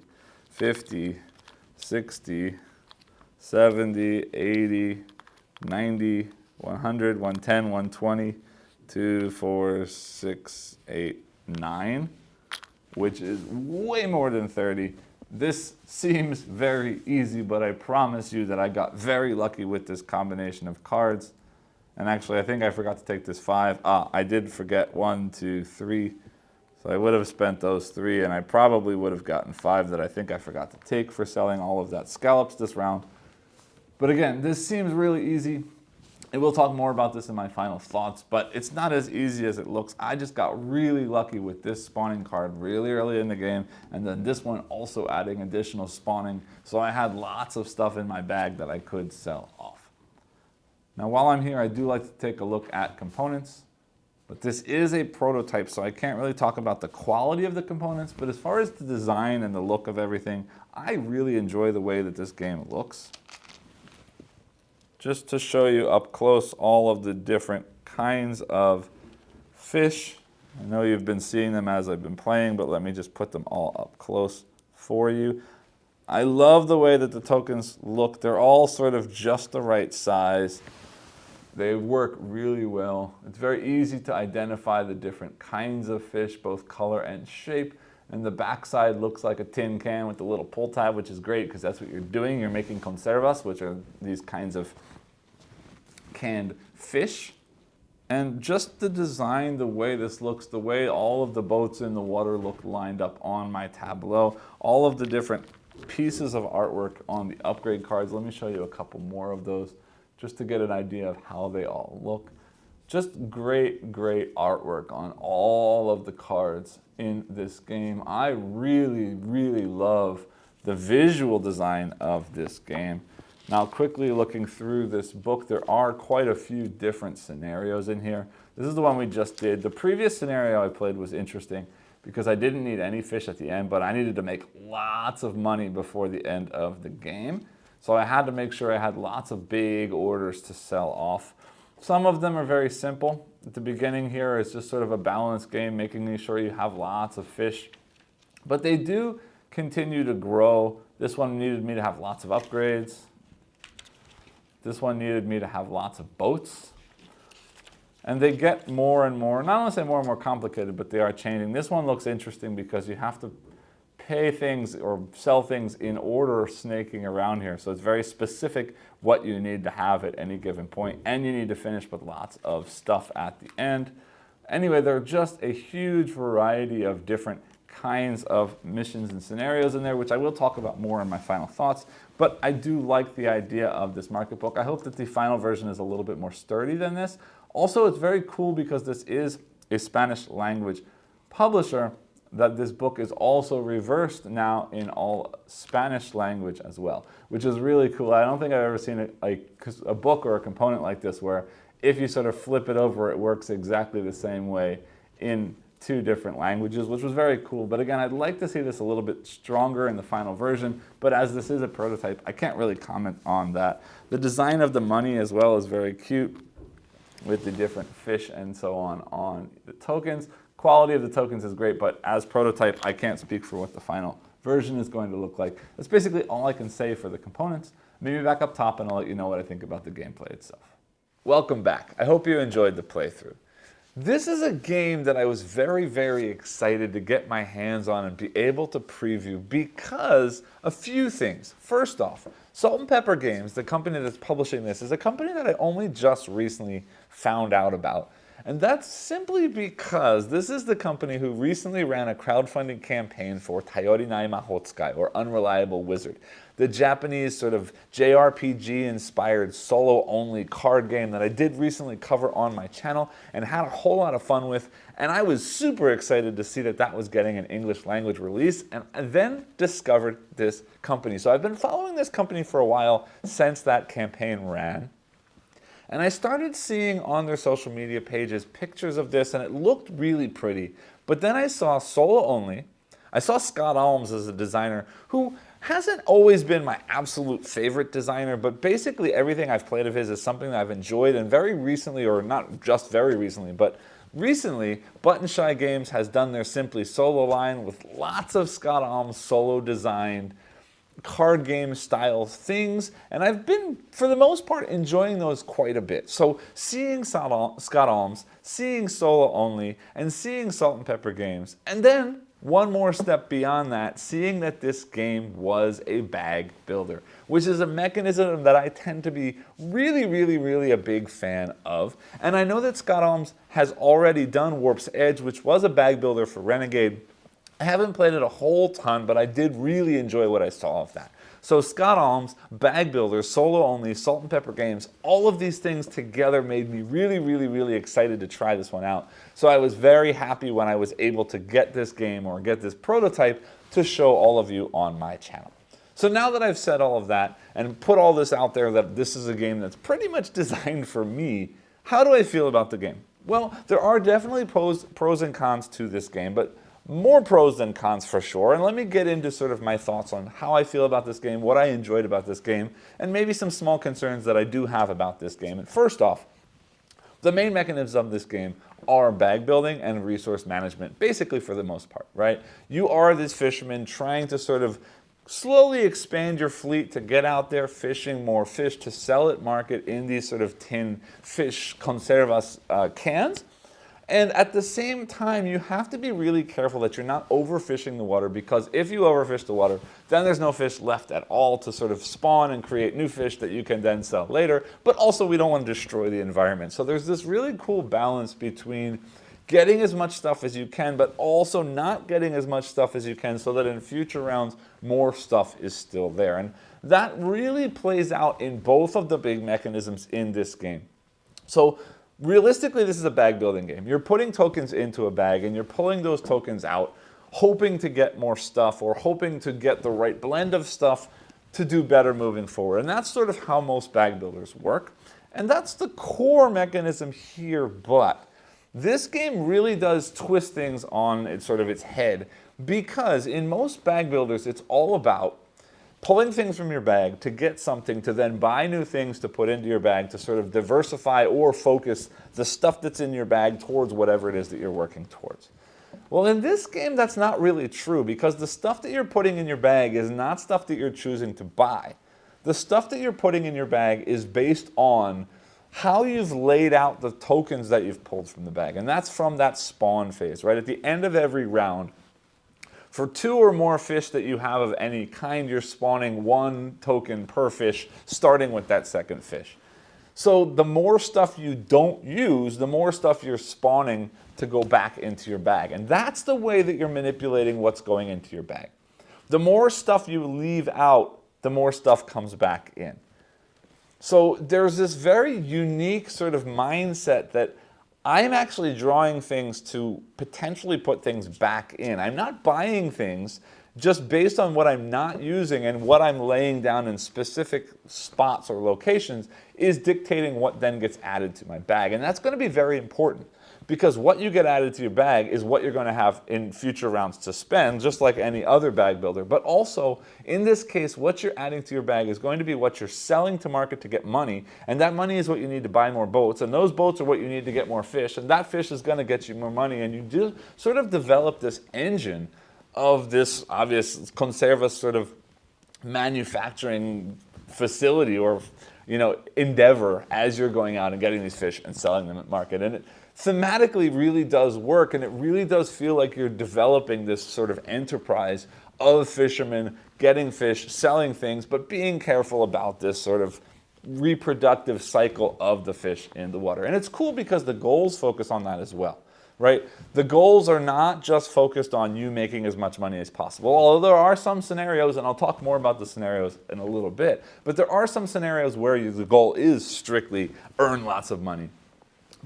50, 60, 70, 80, 90, 100, 110, 120. 2, 4, 6, 8, 9, which is way more than 30. This seems very easy, but I promise you that I got very lucky with this combination of cards. And actually, I think I forgot to take this 5. I did forget 1, 2, 3. So I would have spent those 3, and I probably would have gotten 5 that I think I forgot to take for selling all of that scallops this round. But again, this seems really easy. And we'll talk more about this in my final thoughts, but it's not as easy as it looks. I just got really lucky with this spawning card really early in the game, and then this one also adding additional spawning, so I had lots of stuff in my bag that I could sell off. Now while I'm here, I do like to take a look at components, but this is a prototype, so I can't really talk about the quality of the components, but as far as the design and the look of everything, I really enjoy the way that this game looks. Just to show you up close all of the different kinds of fish. I know you've been seeing them as I've been playing, but let me just put them all up close for you. I love the way that the tokens look. They're all sort of just the right size. They work really well. It's very easy to identify the different kinds of fish, both color and shape. And the backside looks like a tin can with a little pull tab, which is great because that's what you're doing. You're making conservas, which are these kinds of canned fish. And just the design, the way this looks, the way all of the boats in the water look lined up on my tableau, all of the different pieces of artwork on the upgrade cards. Let me show you a couple more of those just to get an idea of how they all look. Just great, great artwork on all of the cards in this game. I really, really love the visual design of this game. Now, quickly looking through this book, there are quite a few different scenarios in here. This is the one we just did. The previous scenario I played was interesting because I didn't need any fish at the end, but I needed to make lots of money before the end of the game. So I had to make sure I had lots of big orders to sell off. Some of them are very simple. At the beginning here, it's just sort of a balanced game, making sure you have lots of fish. But they do continue to grow. This one needed me to have lots of upgrades. This one needed me to have lots of boats. And they get more and more, not only say more and more complicated, but they are changing. This one looks interesting because you have to pay things or sell things in order snaking around here. So it's very specific what you need to have at any given point, and you need to finish with lots of stuff at the end. Anyway, there are just a huge variety of different kinds of missions and scenarios in there, which I will talk about more in my final thoughts. But I do like the idea of this market book. I hope that the final version is a little bit more sturdy than this. Also, it's very cool because this is a Spanish language publisher, that this book is also reversed now in all Spanish language as well, which is really cool. I don't think I've ever seen a book or a component like this where if you sort of flip it over, it works exactly the same way in two different languages, which was very cool. But again, I'd like to see this a little bit stronger in the final version, but as this is a prototype, I can't really comment on that. The design of the money as well is very cute with the different fish and so on the tokens. Quality of the tokens is great, but as prototype, I can't speak for what the final version is going to look like. That's basically all I can say for the components. Maybe back up top and I'll let you know what I think about the gameplay itself. Welcome back. I hope you enjoyed the playthrough. This is a game that I was very, very excited to get my hands on and be able to preview because a few things. First off, Salt and Pepper Games, the company that's publishing this, is a company that I only just recently found out about. And that's simply because this is the company who recently ran a crowdfunding campaign for Tayori Nai Mahotsukai, or Unreliable Wizard, the Japanese sort of JRPG-inspired solo-only card game that I did recently cover on my channel and had a whole lot of fun with. And I was super excited to see that that was getting an English language release, and I then discovered this company. So I've been following this company for a while since that campaign ran. And I started seeing on their social media pages pictures of this, and it looked really pretty. But then I saw solo only. I saw Scott Almes as a designer who hasn't always been my absolute favorite designer, but basically everything I've played of his is something that I've enjoyed. And very recently, or not just very recently, but recently, Button Shy Games has done their Simply Solo line with lots of Scott Almes solo designed card game style things, and I've been, for the most part, enjoying those quite a bit. So seeing Scott Almes, seeing Solo Only, and seeing Salt and Pepper Games, and then one more step beyond that, seeing that this game was a bag builder, which is a mechanism that I tend to be really, really, really a big fan of. And I know that Scott Almes has already done Warp's Edge, which was a bag builder for Renegade. I haven't played it a whole ton, but I did really enjoy what I saw of that. So Scott Almes, Bag Builder, Solo Only, Salt and Pepper Games, all of these things together made me really, really, really excited to try this one out. So I was very happy when I was able to get this game or get this prototype to show all of you on my channel. So now that I've said all of that and put all this out there that this is a game that's pretty much designed for me, how do I feel about the game? Well, there are definitely pros and cons to this game, but more pros than cons for sure. And let me get into sort of my thoughts on how I feel about this game, what I enjoyed about this game, and maybe some small concerns that I do have about this game. And first off, the main mechanisms of this game are bag building and resource management, basically for the most part, right? You are this fisherman trying to sort of slowly expand your fleet to get out there fishing more fish to sell at market in these sort of tin fish conservas cans. And at the same time, you have to be really careful that you're not overfishing the water, because if you overfish the water, then there's no fish left at all to sort of spawn and create new fish that you can then sell later. But also, we don't want to destroy the environment. So there's this really cool balance between getting as much stuff as you can, but also not getting as much stuff as you can, so that in future rounds, more stuff is still there. And that really plays out in both of the big mechanisms in this game. So realistically, this is a bag building game. You're putting tokens into a bag and you're pulling those tokens out, hoping to get more stuff or hoping to get the right blend of stuff to do better moving forward. And that's sort of how most bag builders work. And that's the core mechanism here, but this game really does twist things on its head, because in most bag builders, it's all about pulling things from your bag to get something, to then buy new things to put into your bag to sort of diversify or focus the stuff that's in your bag towards whatever it is that you're working towards. Well, in this game, that's not really true, because the stuff that you're putting in your bag is not stuff that you're choosing to buy. The stuff that you're putting in your bag is based on how you've laid out the tokens that you've pulled from the bag. And that's from that spawn phase, right? At the end of every round, for 2 or more fish that you have of any kind, you're spawning 1 token per fish, starting with that second fish. So the more stuff you don't use, the more stuff you're spawning to go back into your bag. And that's the way that you're manipulating what's going into your bag. The more stuff you leave out, the more stuff comes back in. So there's this very unique sort of mindset that I'm actually drawing things to potentially put things back in. I'm not buying things just based on what I'm not using, and what I'm laying down in specific spots or locations is dictating what then gets added to my bag. And that's going to be very important, because what you get added to your bag is what you're going to have in future rounds to spend, just like any other bag builder. But also, in this case, what you're adding to your bag is going to be what you're selling to market to get money, and that money is what you need to buy more boats, and those boats are what you need to get more fish, and that fish is going to get you more money, and you do sort of develop this engine of this obvious Conservas sort of manufacturing facility or endeavor as you're going out and getting these fish and selling them at market. And it thematically really does work, and it really does feel like you're developing this sort of enterprise of fishermen getting fish, selling things, but being careful about this sort of reproductive cycle of the fish in the water. And it's cool because the goals focus on that as well, right? The goals are not just focused on you making as much money as possible, although there are some scenarios, and I'll talk more about the scenarios in a little bit, but there are some scenarios where the goal is strictly earn lots of money.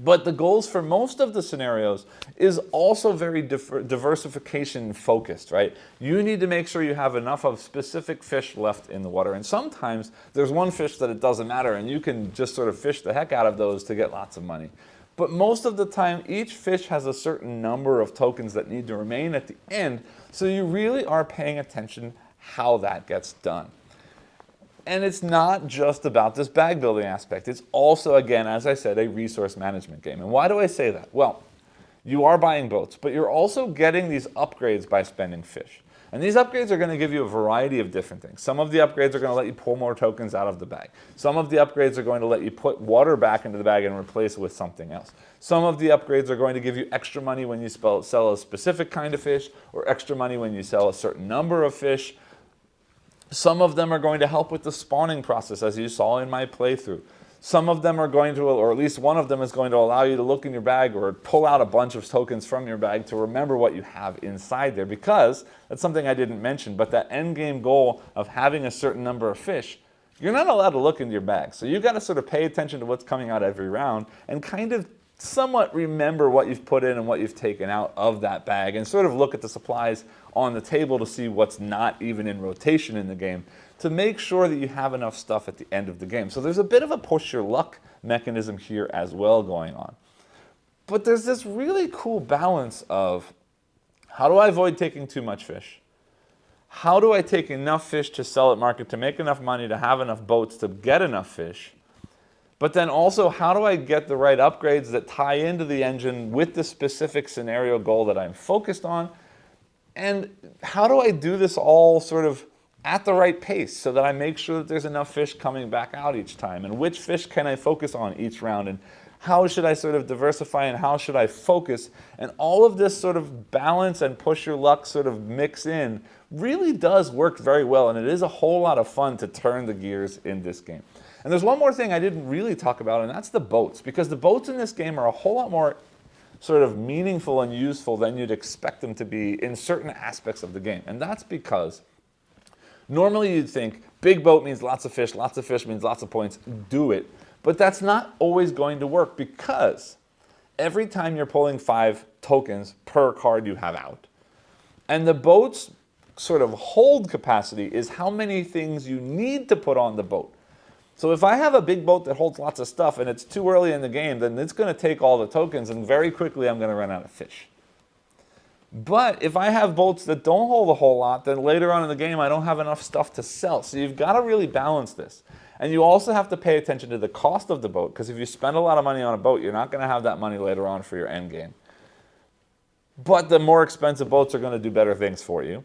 But the goals for most of the scenarios is also very diversification focused, right? You need to make sure you have enough of specific fish left in the water. And sometimes there's one fish that it doesn't matter, and you can just sort of fish the heck out of those to get lots of money. But most of the time, each fish has a certain number of tokens that need to remain at the end, so you really are paying attention how that gets done. And it's not just about this bag building aspect. It's also, again, as I said, a resource management game. And why do I say that? Well, you are buying boats, but you're also getting these upgrades by spending fish. And these upgrades are going to give you a variety of different things. Some of the upgrades are going to let you pull more tokens out of the bag. Some of the upgrades are going to let you put water back into the bag and replace it with something else. Some of the upgrades are going to give you extra money when you sell a specific kind of fish, or extra money when you sell a certain number of fish. Some of them are going to help with the spawning process, as you saw in my playthrough. Some of them are going to, or at least one of them is going to allow you to look in your bag or pull out a bunch of tokens from your bag to remember what you have inside there, because that's something I didn't mention, but that end game goal of having a certain number of fish, you're not allowed to look into your bag. So you've got to sort of pay attention to what's coming out every round and kind of somewhat remember what you've put in and what you've taken out of that bag, and sort of look at the supplies on the table to see what's not even in rotation in the game, to make sure that you have enough stuff at the end of the game. So there's a bit of a push your luck mechanism here as well going on. But there's this really cool balance of, how do I avoid taking too much fish? How do I take enough fish to sell at market to make enough money to have enough boats to get enough fish? But then also, how do I get the right upgrades that tie into the engine with the specific scenario goal that I'm focused on? And how do I do this all sort of at the right pace so that I make sure that there's enough fish coming back out each time? And which fish can I focus on each round? And How should I sort of diversify and how should I focus? And all of this sort of balance and push your luck sort of mix in really does work very well, and it is a whole lot of fun to turn the gears in this game. And there's one more thing I didn't really talk about, and that's the boats, because the boats in this game are a whole lot more sort of meaningful and useful than you'd expect them to be in certain aspects of the game. And that's because normally you'd think big boat means lots of fish means lots of points, do it. But that's not always going to work, because every time you're pulling 5 tokens per card you have out. And the boat's sort of hold capacity is how many things you need to put on the boat. So if I have a big boat that holds lots of stuff and it's too early in the game, then it's going to take all the tokens and very quickly I'm going to run out of fish. But if I have boats that don't hold a whole lot, then later on in the game I don't have enough stuff to sell. So you've got to really balance this. And you also have to pay attention to the cost of the boat, because if you spend a lot of money on a boat, you're not going to have that money later on for your end game. But the more expensive boats are going to do better things for you.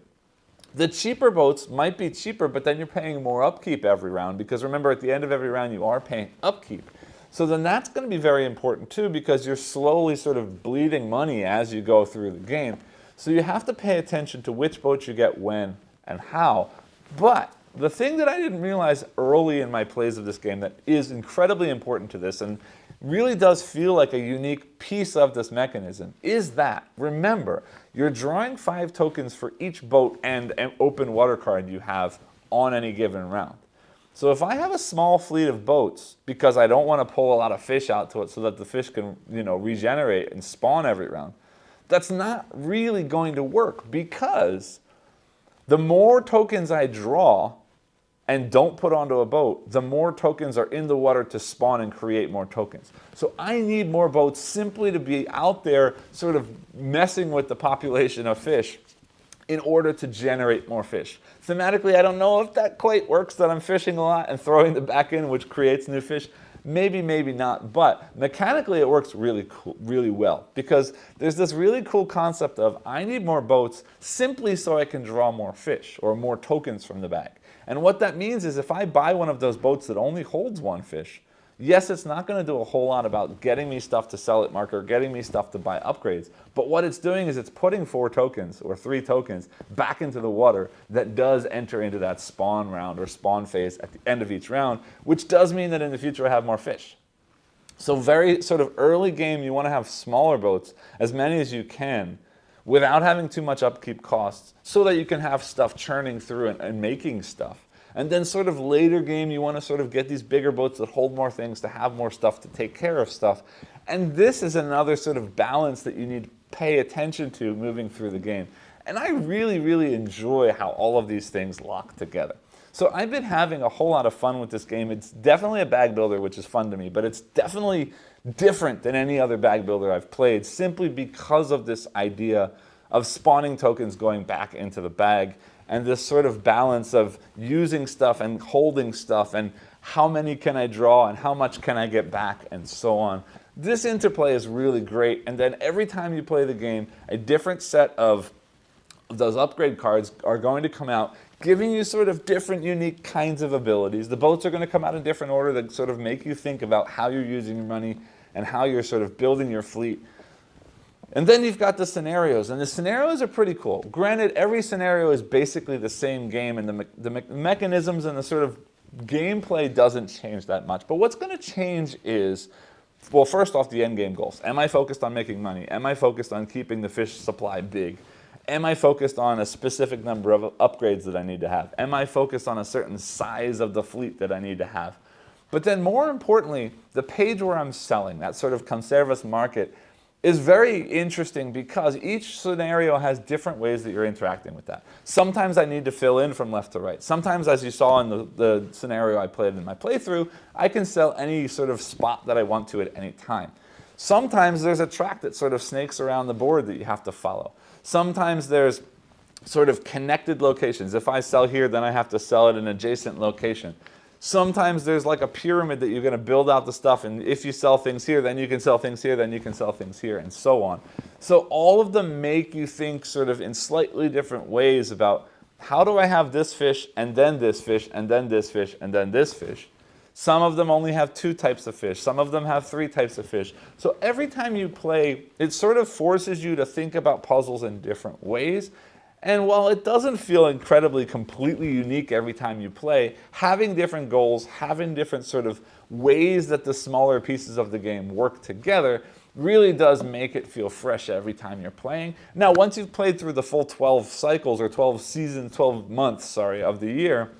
The cheaper boats might be cheaper, but then you're paying more upkeep every round, because remember, at the end of every round you are paying upkeep. So then that's going to be very important too, because you're slowly sort of bleeding money as you go through the game. So you have to pay attention to which boats you get when and how. But the thing that I didn't realize early in my plays of this game that is incredibly important to this and really does feel like a unique piece of this mechanism is that, remember, you're drawing 5 tokens for each boat and an open water card you have on any given round. So if I have a small fleet of boats, because I don't want to pull a lot of fish out to it so that the fish can, regenerate and spawn every round, that's not really going to work, because the more tokens I draw and don't put onto a boat, the more tokens are in the water to spawn and create more tokens. So I need more boats simply to be out there sort of messing with the population of fish in order to generate more fish. Thematically, I don't know if that quite works, that I'm fishing a lot and throwing them back in, which creates new fish. Maybe, maybe not, but mechanically it works really cool, really well, because there's this really cool concept of I need more boats simply so I can draw more fish or more tokens from the bag. And what that means is if I buy one of those boats that only holds 1 fish, yes, it's not going to do a whole lot about getting me stuff to sell at market or getting me stuff to buy upgrades, but what it's doing is it's putting 4 tokens or 3 tokens back into the water that does enter into that spawn round or spawn phase at the end of each round, which does mean that in the future I have more fish. So very sort of early game, you want to have smaller boats, as many as you can, without having too much upkeep costs, so that you can have stuff churning through and making stuff. And then sort of later game, you want to sort of get these bigger boats that hold more things, to have more stuff, to take care of stuff. And this is another sort of balance that you need to pay attention to moving through the game. And I really, really enjoy how all of these things lock together. So I've been having a whole lot of fun with this game. It's definitely a bag builder, which is fun to me, but it's definitely different than any other bag builder I've played, simply because of this idea of spawning tokens going back into the bag, and this sort of balance of using stuff and holding stuff, and how many can I draw and how much can I get back, and so on. This interplay is really great, and then every time you play the game, a different set of those upgrade cards are going to come out, giving you sort of different, unique kinds of abilities. The boats are going to come out in different order that sort of make you think about how you're using your money and how you're sort of building your fleet. And then you've got the scenarios, and the scenarios are pretty cool. Granted, every scenario is basically the same game, and the mechanisms and the sort of gameplay doesn't change that much. But what's going to change is, well, first off, the end game goals. Am I focused on making money? Am I focused on keeping the fish supply big? Am I focused on a specific number of upgrades that I need to have? Am I focused on a certain size of the fleet that I need to have? But then more importantly, the page where I'm selling, that sort of Conservas market, is very interesting because each scenario has different ways that you're interacting with that. Sometimes I need to fill in from left to right. Sometimes, as you saw in the scenario I played in my playthrough, I can sell any sort of spot that I want to at any time. Sometimes there's a track that sort of snakes around the board that you have to follow. Sometimes there's sort of connected locations. If I sell here, then I have to sell at an adjacent location. Sometimes there's like a pyramid that you're going to build out the stuff, and if you sell things here, then you can sell things here, then you can sell things here, and so on. So all of them make you think sort of in slightly different ways about how do I have this fish, and then this fish, and then this fish, and then this fish, Some of them only have 2 types of fish. Some of them have 3 types of fish. So every time you play, it sort of forces you to think about puzzles in different ways. And while it doesn't feel incredibly completely unique every time you play, having different goals, having different sort of ways that the smaller pieces of the game work together really does make it feel fresh every time you're playing. Now, once you've played through the full 12 cycles or 12 seasons, 12 months, sorry, of the year,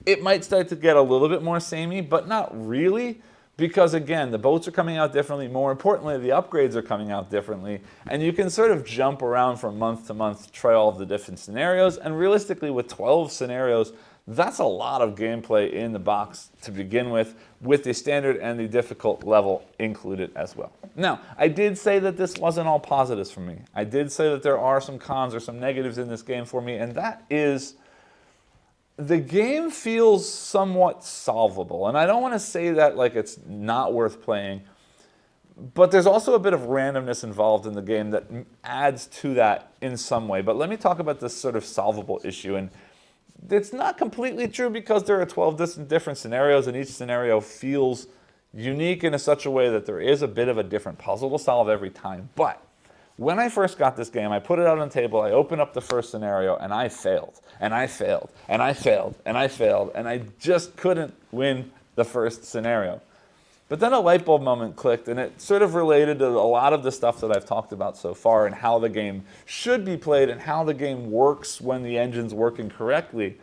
it might start to get a little bit more samey, but not really. Because again, the boats are coming out differently. More importantly, the upgrades are coming out differently. And you can sort of jump around from month to month, try all of the different scenarios. And realistically, with 12 scenarios, that's a lot of gameplay in the box to begin with the standard and the difficult level included as well. Now, I did say that this wasn't all positives for me. I did say that there are some cons or some negatives in this game for me, and that is the game feels somewhat solvable. And I don't want to say that like it's not worth playing, but there's also a bit of randomness involved in the game that adds to that in some way. But let me talk about this sort of solvable issue. And it's not completely true because there are 12 different scenarios, and each scenario feels unique in such a way that there is a bit of a different puzzle to solve every time. But when I first got this game, I put it out on the table, I opened up the first scenario, and I failed, and I failed, and I failed, and I failed, and I just couldn't win the first scenario. But then a light bulb moment clicked, and it sort of related to a lot of the stuff that I've talked about so far and how the game should be played and how the game works when the engine's working correctly.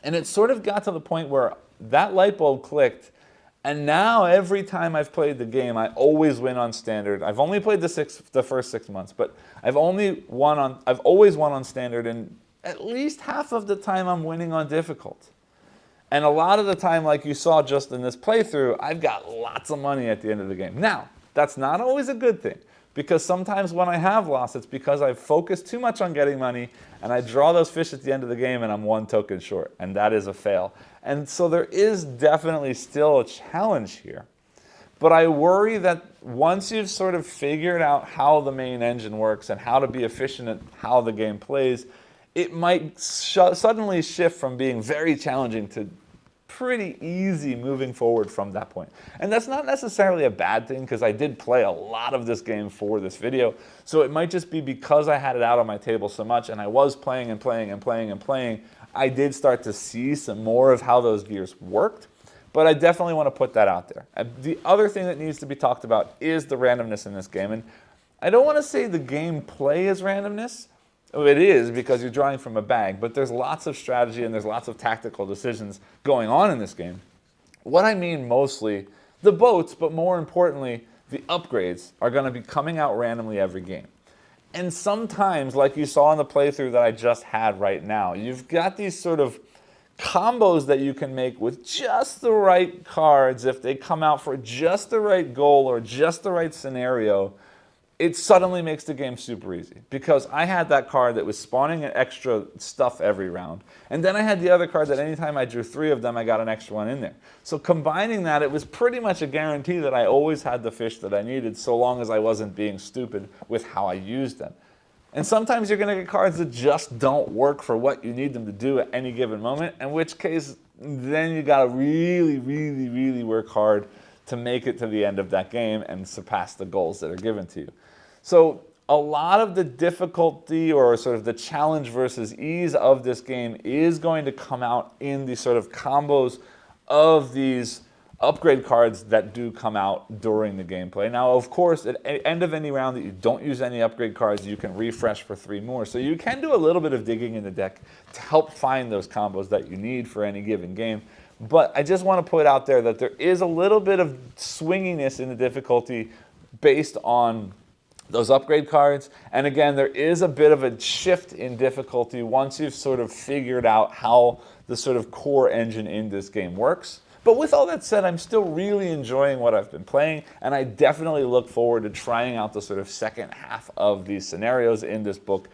And it sort of got to the point where that light bulb clicked, and now every time I've played the game, I always win on standard. I've only played the first 6 months, but I've always won on standard, and at least half of the time I'm winning on difficult. And a lot of the time, like you saw just in this playthrough, I've got lots of money at the end of the game. Now, that's not always a good thing, because sometimes when I have lost, it's because I've focused too much on getting money, and I draw those fish at the end of the game, and I'm 1 token short, and that is a fail. And so there is definitely still a challenge here. But I worry that once you've sort of figured out how the main engine works and how to be efficient at how the game plays, it might suddenly shift from being very challenging to pretty easy moving forward from that point. And that's not necessarily a bad thing, because I did play a lot of this game for this video. So it might just be because I had it out on my table so much and I was playing and playing and playing and playing, I did start to see some more of how those gears worked. But I definitely want to put that out there. The other thing that needs to be talked about is the randomness in this game. And I don't want to say the gameplay is randomness. It is, because you're drawing from a bag, but there's lots of strategy and there's lots of tactical decisions going on in this game. What I mean mostly, the boats, but more importantly, the upgrades are going to be coming out randomly every game. And sometimes, like you saw in the playthrough that I just had right now, you've got these sort of combos that you can make with just the right cards. If they come out for just the right goal or just the right scenario, it suddenly makes the game super easy, because I had that card that was spawning an extra stuff every round. And then I had the other card that anytime I drew 3 of them, I got an extra one in there. So combining that, it was pretty much a guarantee that I always had the fish that I needed, so long as I wasn't being stupid with how I used them. And sometimes you're going to get cards that just don't work for what you need them to do at any given moment, in which case, then you got to really, really, really work hard to make it to the end of that game and surpass the goals that are given to you. So a lot of the difficulty, or sort of the challenge versus ease of this game, is going to come out in the sort of combos of these upgrade cards that do come out during the gameplay. Now, of course, at the end of any round that you don't use any upgrade cards, you can refresh for 3 more. So you can do a little bit of digging in the deck to help find those combos that you need for any given game. But I just want to put out there that there is a little bit of swinginess in the difficulty based on those upgrade cards. And again, there is a bit of a shift in difficulty once you've sort of figured out how the sort of core engine in this game works. But with all that said, I'm still really enjoying what I've been playing, and I definitely look forward to trying out the sort of second half of these scenarios in this book.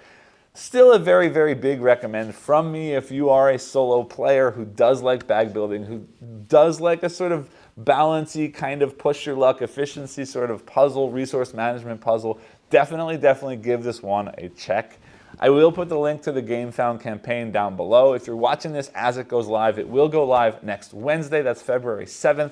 Still a very, very big recommend from me if you are a solo player who does like bag building, who does like a sort of balancy kind of push your luck efficiency sort of puzzle, resource management puzzle. Definitely give this one a check. I will put the link to the Gamefound campaign down below. If you're watching this as it goes live, it will go live next Wednesday. That's February 7th.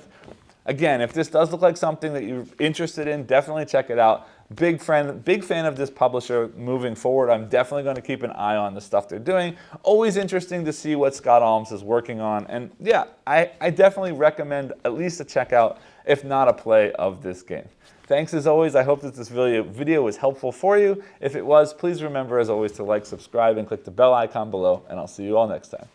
Again, if this does look like something that you're interested in, definitely check it out. Big fan of this publisher moving forward. I'm definitely going to keep an eye on the stuff they're doing. Always interesting to see what Scott Almes is working on. And yeah, I definitely recommend at least a check out, if not a play, of this game. Thanks as always. I hope that this video was helpful for you. If it was, please remember as always to like, subscribe, and click the bell icon below, and I'll see you all next time.